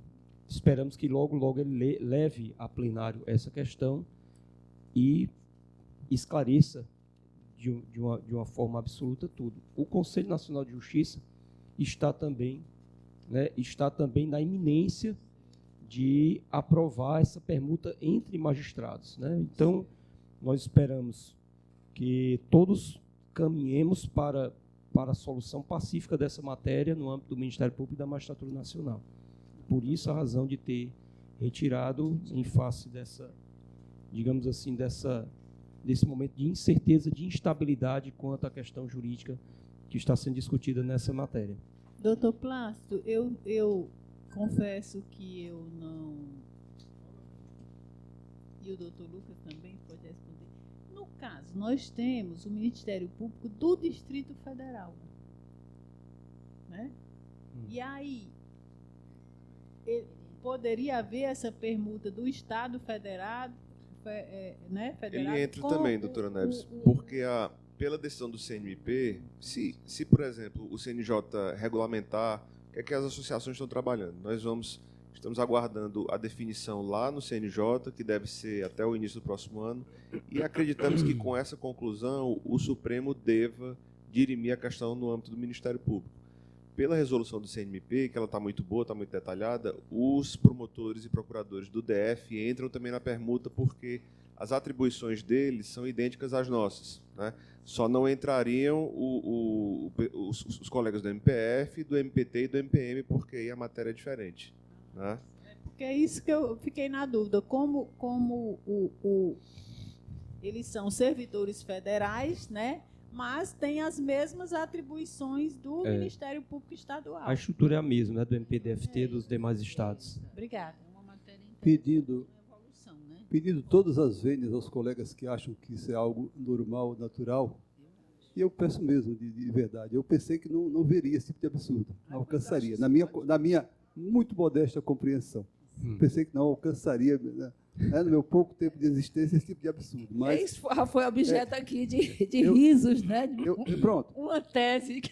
esperamos que logo ele leve a plenário essa questão e esclareça de uma forma absoluta tudo. O Conselho Nacional de Justiça está também na iminência de aprovar essa permuta entre magistrados, né? Então, nós esperamos que todos caminhemos para a solução pacífica dessa matéria no âmbito do Ministério Público e da Magistratura Nacional. Por isso, a razão de ter retirado em face dessa, digamos assim, desse momento de incerteza, de instabilidade quanto à questão jurídica que está sendo discutida nessa matéria. Doutor Plácido, eu confesso que eu não... E o doutor Lucas também pode responder. No caso, nós temos o Ministério Público do Distrito Federal. Né? E aí, poderia haver essa permuta do Estado federado, né, federado? Ele entra também, doutora Neves, porque pela decisão do CNMP, se, por exemplo, o CNJ regulamentar o que é que as associações estão trabalhando, estamos aguardando a definição lá no CNJ, que deve ser até o início do próximo ano, e acreditamos que com essa conclusão o Supremo deva dirimir a questão no âmbito do Ministério Público. Pela resolução do CNMP, que ela está muito boa, está muito detalhada, os promotores e procuradores do DF entram também na permuta porque as atribuições deles são idênticas às nossas, né? Só não entrariam os colegas do MPF, do MPT e do MPM, porque aí a matéria é diferente. Né? Porque é isso que eu fiquei na dúvida. Como eles são servidores federais, né? Mas têm as mesmas atribuições do Ministério Público Estadual. A estrutura é a mesma, né, do MPDFT e dos demais estados. Obrigada. Pedindo todas as vênias aos colegas que acham que isso é algo normal, natural, e eu peço mesmo, de verdade, eu pensei que não veria esse tipo de absurdo, não alcançaria, na minha muito modesta compreensão. Pensei que não alcançaria, né, no meu pouco tempo de existência, esse tipo de absurdo. Mas isso foi objeto aqui de risos, né? Pronto. Uma tese.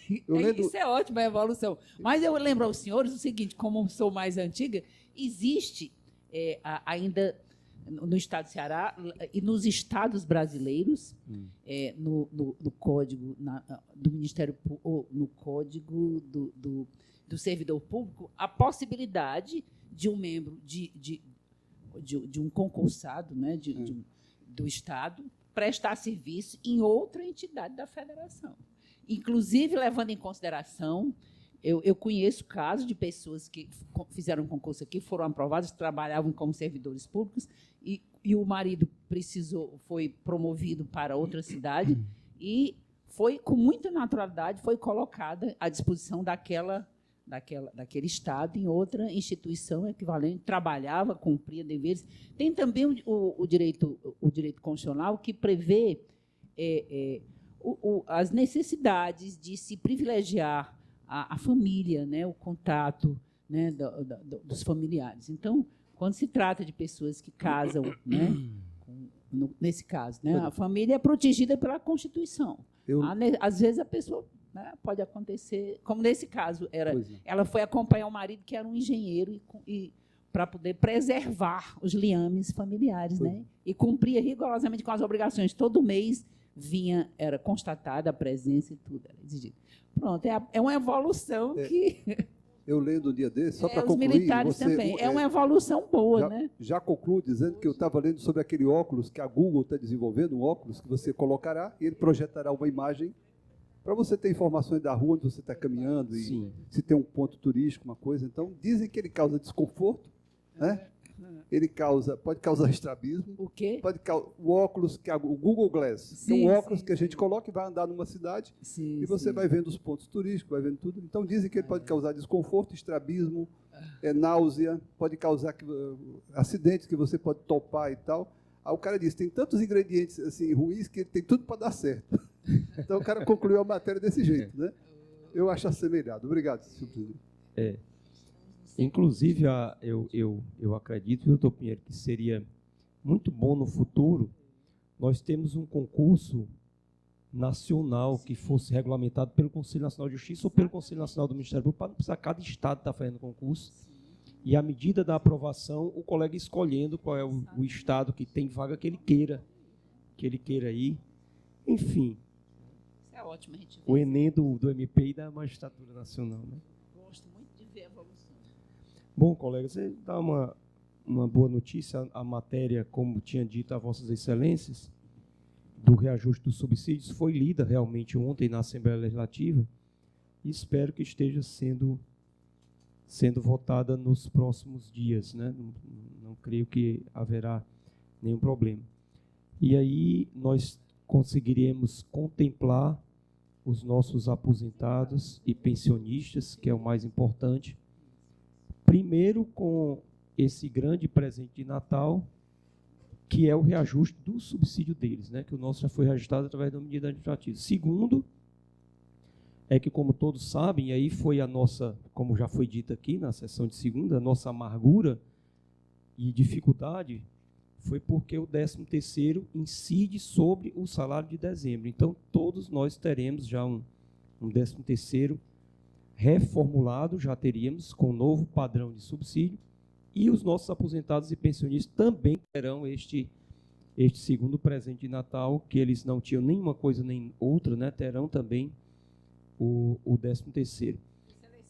Isso é ótima, a evolução. Mas eu lembro aos senhores o seguinte, como sou mais antiga, existe ainda no Estado do Ceará e nos estados brasileiros, no Código do Ministério Público, no Código do Servidor Público, a possibilidade de um membro de um concursado, né, do Estado prestar serviço em outra entidade da federação. Inclusive, levando em consideração, eu conheço casos de pessoas que fizeram um concurso aqui, foram aprovadas, trabalhavam como servidores públicos, e o marido foi promovido para outra cidade e foi, com muita naturalidade, foi colocada à disposição daquele Estado em outra instituição equivalente, trabalhava, cumpria deveres. Tem também o direito constitucional que prevê as necessidades de se privilegiar a família, né, o contato, né, dos familiares. Então, quando se trata de pessoas que casam, né, nesse caso, né, a família é protegida pela Constituição. Às vezes a pessoa, né, pode acontecer, como nesse caso, ela foi acompanhar o marido, que era um engenheiro, e para poder preservar os liames familiares, né, e cumpria rigorosamente com as obrigações. Todo mês era constatada a presença e tudo, era exigido. Pronto, é uma evolução que... Eu lendo um dia desse, só para concluir... Os militares também. É uma evolução boa, né? Já concluo dizendo que eu estava lendo sobre aquele óculos que a Google está desenvolvendo, um óculos que você colocará e ele projetará uma imagem para você ter informações da rua onde você está caminhando e se tem um ponto turístico, uma coisa. Então, dizem que ele causa desconforto, né? Ele pode causar estrabismo. O quê? O óculos, o Google Glass. É um óculos que a gente coloca e vai andar numa cidade e você vai vendo os pontos turísticos, vai vendo tudo. Então, dizem que ele pode causar desconforto, estrabismo, náusea, pode causar acidentes que você pode topar e tal. Aí o cara diz, tem tantos ingredientes assim, ruins que ele tem tudo para dar certo. Então, o cara concluiu a matéria desse jeito, né? Eu acho assemelhado. Obrigado, senhor presidente. Inclusive, eu acredito, doutor Pinheiro, que seria muito bom no futuro nós temos um concurso nacional que fosse regulamentado pelo Conselho Nacional de Justiça ou pelo Conselho Nacional do Ministério Público, para não precisar cada estado estar fazendo concurso. E, à medida da aprovação, o colega escolhendo qual é o estado que tem vaga que ele queira ir. Enfim. Isso é ótimo, a gente vê. O Enem do MP e da Magistratura Nacional, né? Gosto muito de ver a evolução. Bom, colegas, você dá uma boa notícia. A matéria, como tinha dito a Vossas Excelências, do reajuste dos subsídios, foi lida realmente ontem na Assembleia Legislativa e espero que esteja sendo votada nos próximos dias, né? Não creio que haverá nenhum problema. E aí nós conseguiremos contemplar os nossos aposentados e pensionistas, que é o mais importante. Primeiro, com esse grande presente de Natal, que é o reajuste do subsídio deles, né, que o nosso já foi reajustado através da medida administrativa. Segundo, é que, como todos sabem, e aí foi a nossa, como já foi dito aqui na sessão de segunda, a nossa amargura e dificuldade foi porque o 13º incide sobre o salário de dezembro. Então, todos nós teremos já um 13º reformulado, já teríamos, com um novo padrão de subsídio, e os nossos aposentados e pensionistas também terão este segundo presente de Natal, que eles não tinham nenhuma coisa nem outra, né, terão também o 13º. Excelência,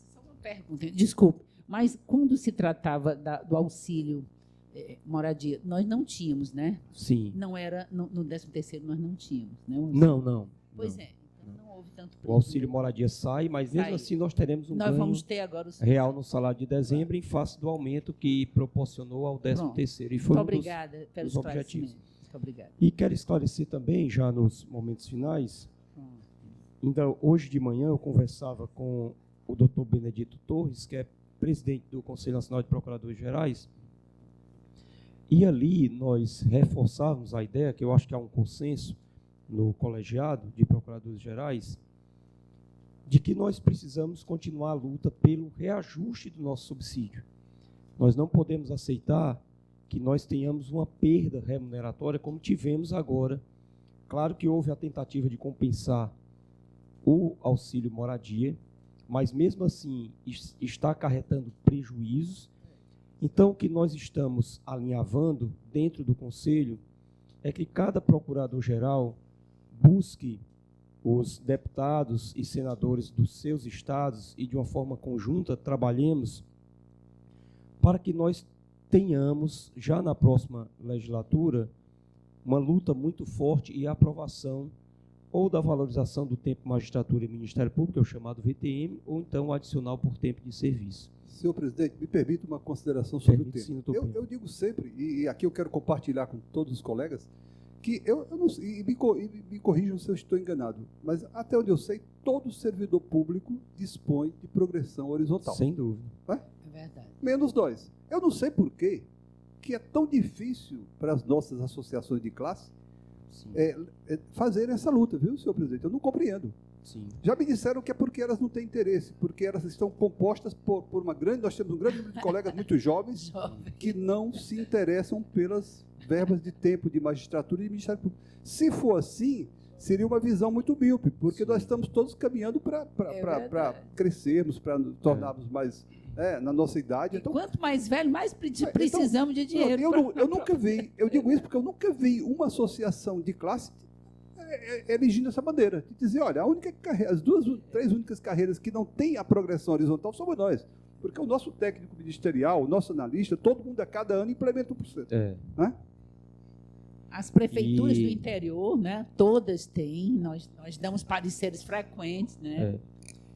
só uma pergunta, desculpe, mas quando se tratava do auxílio moradia, nós não tínhamos, né? Sim. Não era, no 13º nós não tínhamos, né? Não. Pois é, então não houve tanto O prejuízo. auxílio moradia sai, mas mesmo assim nós teremos um Nós ganho vamos ter agora real no salário de dezembro em face do aumento que proporcionou ao 13º. E foi muito obrigada pelo objetivos. Muito obrigada. E quero esclarecer também, já nos momentos finais, ainda hoje de manhã eu conversava com o doutor Benedito Torres, que é presidente do Conselho Nacional de Procuradores Gerais, e ali nós reforçávamos a ideia, que eu acho que há um consenso no colegiado de Procuradores Gerais, de que nós precisamos continuar a luta pelo reajuste do nosso subsídio. Nós não podemos aceitar que nós tenhamos uma perda remuneratória como tivemos agora. Claro que houve a tentativa de compensar o auxílio moradia, mas mesmo assim está acarretando prejuízos. Então, o que nós estamos alinhavando dentro do Conselho é que cada procurador-geral busque os deputados e senadores dos seus estados e, de uma forma conjunta, trabalhemos para que nós tenhamos, já na próxima legislatura, uma luta muito forte e a aprovação ou da valorização do tempo magistratura e Ministério Público, é o chamado VTM, ou então o adicional por tempo de serviço. Senhor presidente, me permita uma consideração sobre o Sim, tema. Eu digo sempre, e aqui eu quero compartilhar com todos os colegas, que eu não sei, e me corrijam se eu estou enganado, mas até onde eu sei, todo servidor público dispõe de progressão horizontal. Sem dúvida. É verdade. Menos nós. Eu não sei por quê que é tão difícil para as nossas associações de classe fazer essa luta, viu, senhor presidente? Eu não compreendo. Sim. Já me disseram que é porque elas não têm interesse, porque elas estão compostas por uma grande... Nós temos um grande número de colegas muito jovens que não se interessam pelas verbas de tempo de magistratura e de Ministério Público. Se for assim, seria uma visão muito míope, porque nós estamos todos caminhando para crescermos, para nos tornarmos mais... na nossa idade. Então, quanto mais velho, mais precisamos de dinheiro. Eu nunca vi, eu digo isso porque eu nunca vi uma associação de classe erigindo essa bandeira, de dizer, olha, as três únicas carreiras que não têm a progressão horizontal somos nós. Porque o nosso técnico ministerial, o nosso analista, todo mundo a cada ano implementa 1%. Né? As prefeituras do interior, né, todas têm, nós damos pareceres frequentes, né?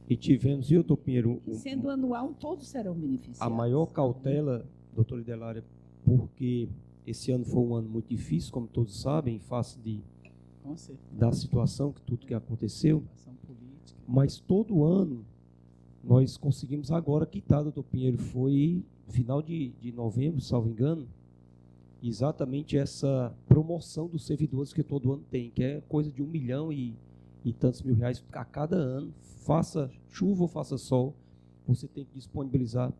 E tivemos, viu, doutor Pinheiro? Sendo anual, todos serão beneficiados. A maior cautela, doutora Idelária, porque esse ano foi um ano muito difícil, como todos sabem, em face da situação, tudo que aconteceu. Mas todo ano nós conseguimos agora quitar, doutor Pinheiro, foi final de novembro, salvo engano, exatamente essa promoção dos servidores que todo ano tem, que é coisa de 1 milhão e tantos mil reais a cada ano, faça chuva ou faça sol, você tem que disponibilizar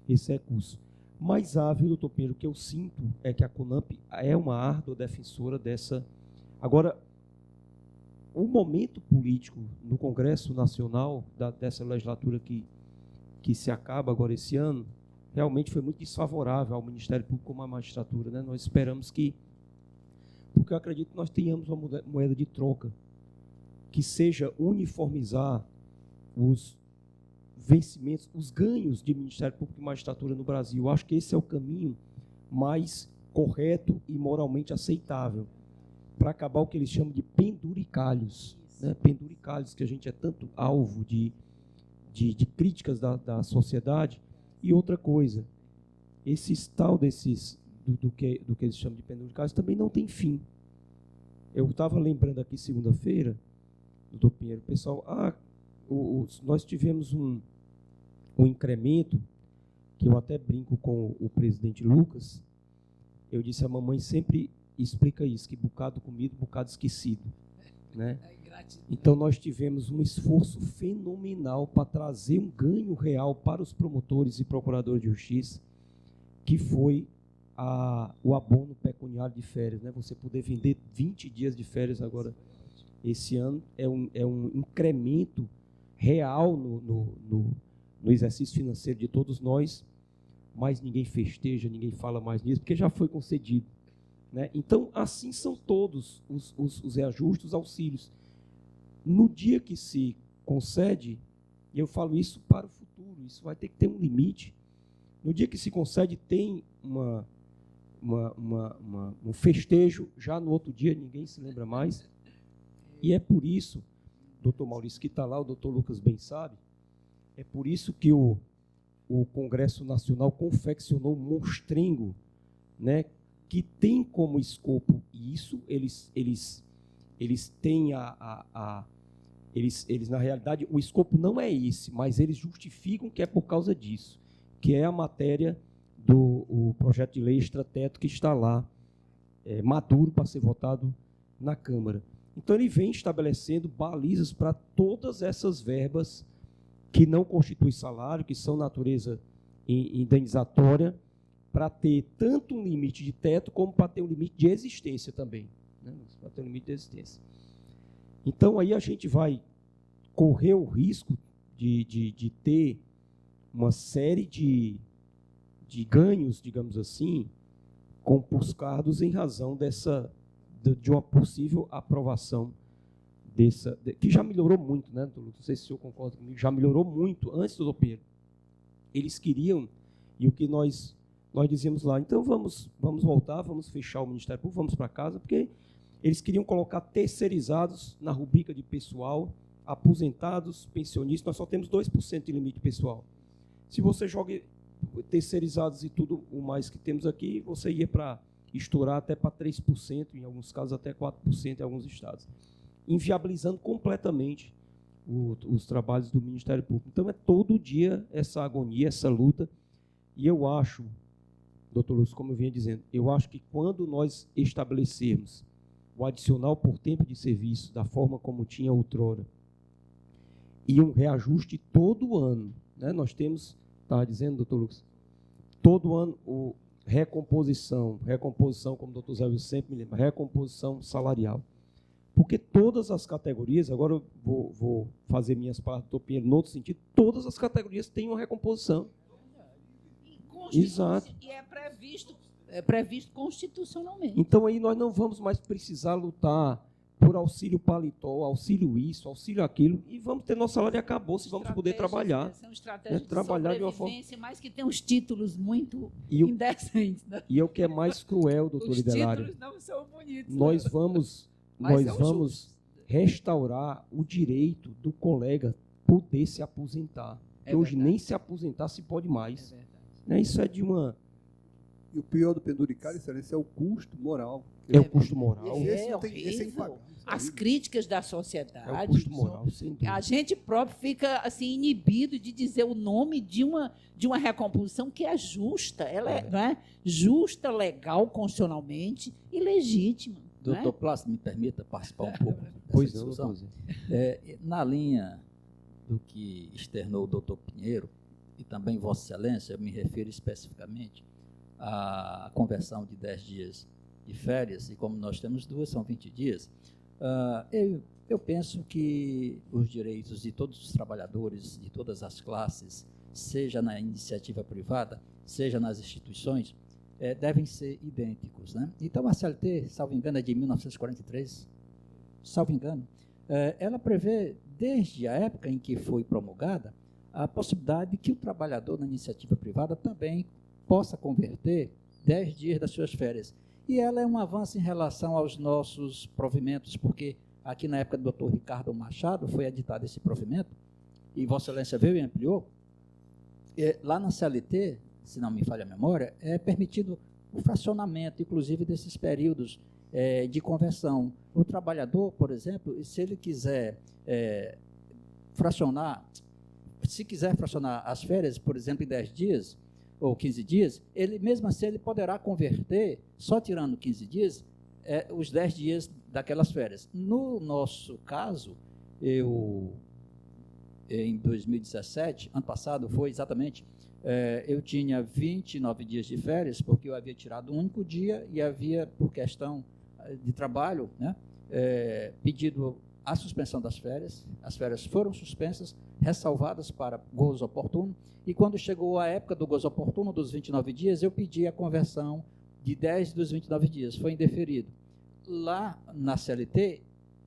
esse recurso. Mas viu, doutor Pedro, o que eu sinto é que a CONAMP é uma árdua defensora dessa... Agora, o momento político no Congresso Nacional, dessa legislatura que se acaba agora esse ano, realmente foi muito desfavorável ao Ministério Público como à magistratura, né? Nós esperamos que... Porque eu acredito que nós tenhamos uma moeda de troca que seja uniformizar os vencimentos, os ganhos de Ministério Público e magistratura no Brasil. Eu acho que esse é o caminho mais correto e moralmente aceitável para acabar o que eles chamam de penduricalhos, né? Penduricalhos, que a gente é tanto alvo de críticas da sociedade. E outra coisa, do que eles chamam de penduricalhos também não tem fim. Eu estava lembrando aqui segunda-feira doutor Pinheiro, pessoal, nós tivemos um incremento, que eu até brinco com o presidente Lucas. Eu disse, a mamãe sempre explica isso, que bocado comido, bocado esquecido, né? Então, nós tivemos um esforço fenomenal para trazer um ganho real para os promotores e procuradores de justiça, que foi o abono pecuniário de férias, né? Você poder vender 20 dias de férias agora, esse ano, é um incremento real no exercício financeiro de todos nós, mas ninguém festeja, ninguém fala mais nisso, porque já foi concedido, né? Então, assim são todos os reajustes, os auxílios. No dia que se concede, e eu falo isso para o futuro, isso vai ter que ter um limite. No dia que se concede, tem um festejo, já no outro dia ninguém se lembra mais. E é por isso, doutor Maurício, que está lá, o doutor Lucas bem sabe, é por isso que o Congresso Nacional confeccionou um monstrengo, né, que tem como escopo isso, eles têm eles na realidade, o escopo não é esse, mas eles justificam que é por causa disso, que é a matéria do projeto de lei extrateto que está lá, maduro para ser votado na Câmara. Então, ele vem estabelecendo balizas para todas essas verbas que não constituem salário, que são natureza indenizatória, para ter tanto um limite de teto, como para ter um limite de existência também, né? Para ter um limite de existência. Então, aí a gente vai correr o risco de ter uma série de ganhos, digamos assim, compulsados em razão de uma possível aprovação que já melhorou muito, né, doutor? Não sei se o senhor concorda comigo, já melhorou muito antes do doutor Pinheiro. Eles queriam, e o que nós dizíamos lá, então vamos voltar, vamos fechar o Ministério Público, vamos para casa, porque eles queriam colocar terceirizados na rubrica de pessoal, aposentados, pensionistas, nós só temos 2% de limite pessoal. Se você joga terceirizados e tudo o mais que temos aqui, você ia para estourar até para 3%, em alguns casos até 4% em alguns estados, inviabilizando completamente os trabalhos do Ministério Público. Então, é todo dia essa agonia, essa luta, e eu acho, doutor Lúcio, como eu vinha dizendo, eu acho que quando nós estabelecermos o adicional por tempo de serviço, da forma como tinha outrora, e um reajuste todo ano, né? Nós temos, estava dizendo, doutor Lucas, todo ano recomposição, como o doutor Zé Wilson sempre me lembra, recomposição salarial. Porque todas as categorias, agora eu vou fazer minhas partes, doutor Pinheiro, no outro sentido, todas as categorias têm uma recomposição. Exato. E é previsto constitucionalmente. Então, aí nós não vamos mais precisar lutar por auxílio paletó, auxílio isso, auxílio aquilo, e vamos ter nosso salário e acabou, se vamos poder trabalhar. São estratégias de trabalhar de uma forma, mas que tem uns títulos muito indecentes. Né? E é o que é mais cruel, doutor Lidelário. Os títulos não são bonitos. Nós vamos restaurar o direito do colega poder se aposentar. Porque hoje nem se aposentar se pode mais. Isso é de uma... E o pior do penduricário, excelência, é o custo moral. É o custo moral. Esse é impagável. As críticas da sociedade. É o custo moral, sem dúvida. A gente próprio fica assim, inibido de dizer o nome de uma recomposição que é justa. Ela não é justa, legal, constitucionalmente e legítima. Doutor Plácido, me permita participar um pouco dessa discussão. Na linha do que externou o doutor Pinheiro, e também Vossa Excelência, eu me refiro especificamente à conversão de 10 dias de férias, e como nós temos 2, são 20 dias, eu penso que os direitos de todos os trabalhadores, de todas as classes, seja na iniciativa privada, seja nas instituições, devem ser idênticos, né? Então, a CLT, salvo engano, é de 1943, salvo engano, ela prevê, desde a época em que foi promulgada, a possibilidade de que o trabalhador na iniciativa privada também possa converter 10 dias das suas férias. E ela é um avanço em relação aos nossos provimentos, porque aqui na época do doutor Ricardo Machado foi editado esse provimento, e Vossa Excelência veio e ampliou. Lá na CLT, se não me falha a memória, é permitido o fracionamento, inclusive, desses períodos de conversão. O trabalhador, por exemplo, se ele quiser fracionar as férias, por exemplo, em 10 dias ou 15 dias, ele mesmo assim ele poderá converter, só tirando 15 dias, os 10 dias daquelas férias. No nosso caso, em 2017, ano passado, foi exatamente, eu tinha 29 dias de férias, porque eu havia tirado um único dia e havia, por questão de trabalho, né, pedido a suspensão das férias. As férias foram suspensas, ressalvadas para gozo oportuno, e quando chegou a época do gozo oportuno, dos 29 dias, eu pedi a conversão de 10 dos 29 dias, foi indeferido. Lá na CLT,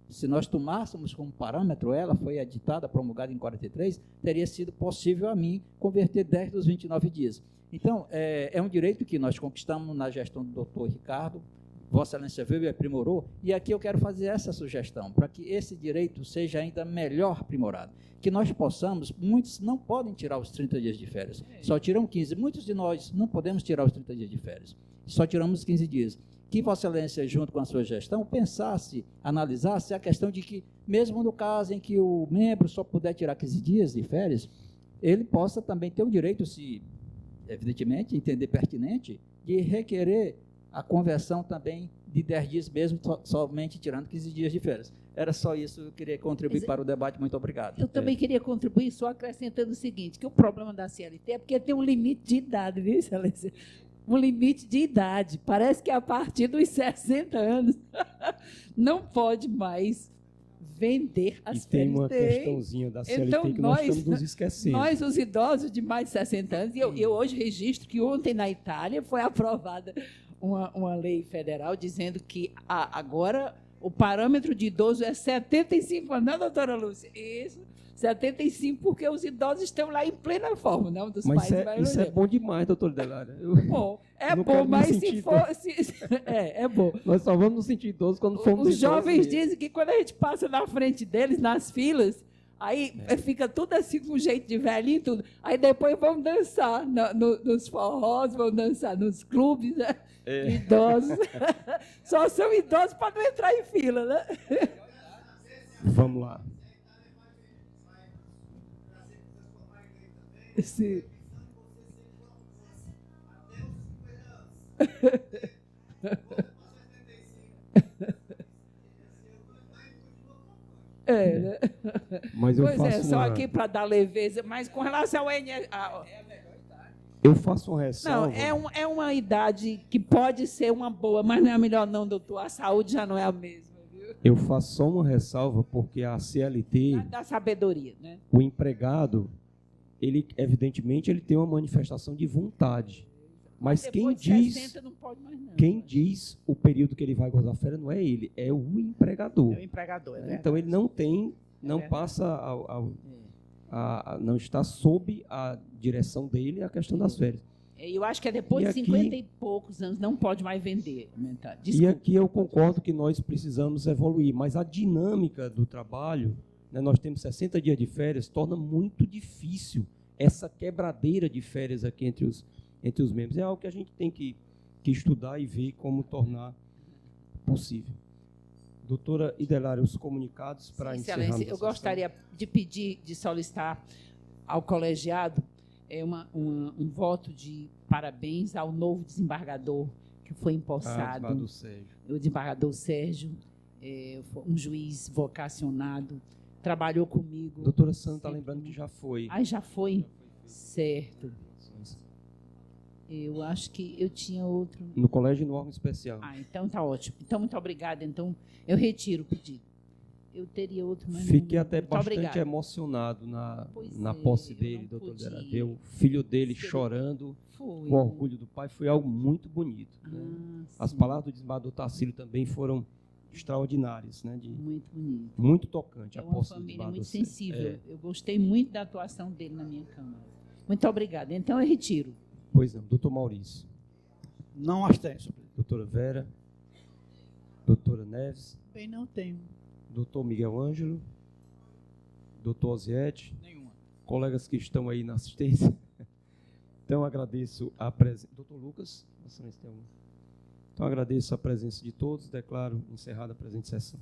se nós tomássemos como parâmetro, ela foi editada, promulgada em 43, teria sido possível a mim converter 10 dos 29 dias. Então, é um direito que nós conquistamos na gestão do doutor Ricardo, Vossa Excelência veio e aprimorou, e aqui eu quero fazer essa sugestão, para que esse direito seja ainda melhor aprimorado, que nós possamos, muitos não podem tirar os 30 dias de férias, só tiram 15, muitos de nós não podemos tirar os 30 dias de férias, só tiramos 15 dias. Que Vossa Excelência, junto com a sua gestão, pensasse, analisasse a questão de que, mesmo no caso em que o membro só puder tirar 15 dias de férias, ele possa também ter o direito, se evidentemente entender pertinente, de requerer a conversão também de 10 dias mesmo, somente tirando 15 dias de férias. Era só isso, eu queria contribuir para o debate, muito obrigado. Eu também queria contribuir, só acrescentando o seguinte, que o problema da CLT é porque tem um limite de idade, viu, Excelência? Um limite de idade. Parece que a partir dos 60 anos não pode mais vender as férias. E tem uma questãozinha da CLT então, que nós estamos nos esquecendo. Nós, os idosos de mais de 60 anos, e eu hoje registro que ontem na Itália foi aprovada uma lei federal dizendo que agora o parâmetro de idoso é 75 anos, não, doutora Lúcia? Isso, 75, porque os idosos estão lá em plena forma, não? Dos mas países isso é bom demais, doutor Delária. Bom, bom, mas se for... é bom. Nós só vamos nos sentir idosos quando formos Os jovens dizem que quando a gente passa na frente deles, nas filas, aí fica tudo assim com jeito de velhinho e tudo. Aí depois vão dançar nos forrós, vão dançar nos clubes, né? Idosos. Só são idosos para não entrar em fila, né? Vamos lá. Sim. Né? Mas eu faço só aqui para dar leveza, mas com relação ao eu faço uma ressalva. Não, é uma idade que pode ser uma boa, mas não é a melhor não, doutor. A saúde já não é a mesma, viu? Eu faço só uma ressalva porque a CLT... Da sabedoria, né? O empregado, ele, evidentemente, ele tem uma manifestação de vontade. Mas quem diz, não pode mais não. Quem diz o período que ele vai gozar férias não é ele, é o empregador. É o empregador, é então ele não tem, não passa não está sob a direção dele a questão das férias. Eu acho que é depois de 50 e poucos anos, não pode mais vender. E aqui eu concordo que nós precisamos evoluir, mas a dinâmica do trabalho, né, nós temos 60 dias de férias, torna muito difícil essa quebradeira de férias aqui entre os membros. É algo que a gente tem que estudar e ver como tornar possível. Doutora Idelária, os comunicados para encerrar. Excelência, eu gostaria de pedir, de solicitar ao colegiado um voto de parabéns ao novo desembargador que foi empossado. O desembargador Sérgio, um juiz vocacionado, trabalhou comigo. Doutora Sandra está lembrando que já foi. Já foi? Certo. Eu acho que eu tinha outro. No colégio e no órgão especial. Então tá ótimo. Então, muito obrigada. Então, eu retiro o pedido. Eu teria outro, mas fiquei não, até bastante emocionado na posse dele, doutor Dera. Ver o filho dele chorando com orgulho do pai foi algo muito bonito. Né? As palavras do desembargador Tarcílio também foram extraordinárias. Né? Muito bonito. Muito tocante. É uma família muito sensível. Eu gostei muito da atuação dele na minha Câmara. Muito obrigada. Então, eu retiro. Pois não. Doutor Maurício. Não abstenho. Doutora Vera. Doutora Neves. Bem, não tenho. Doutor Miguel Ângelo. Doutor Osiete. Nenhuma. Colegas que estão aí na assistência. Então, agradeço a presença. Doutor Lucas. Então, agradeço a presença de todos, declaro encerrada a presente sessão.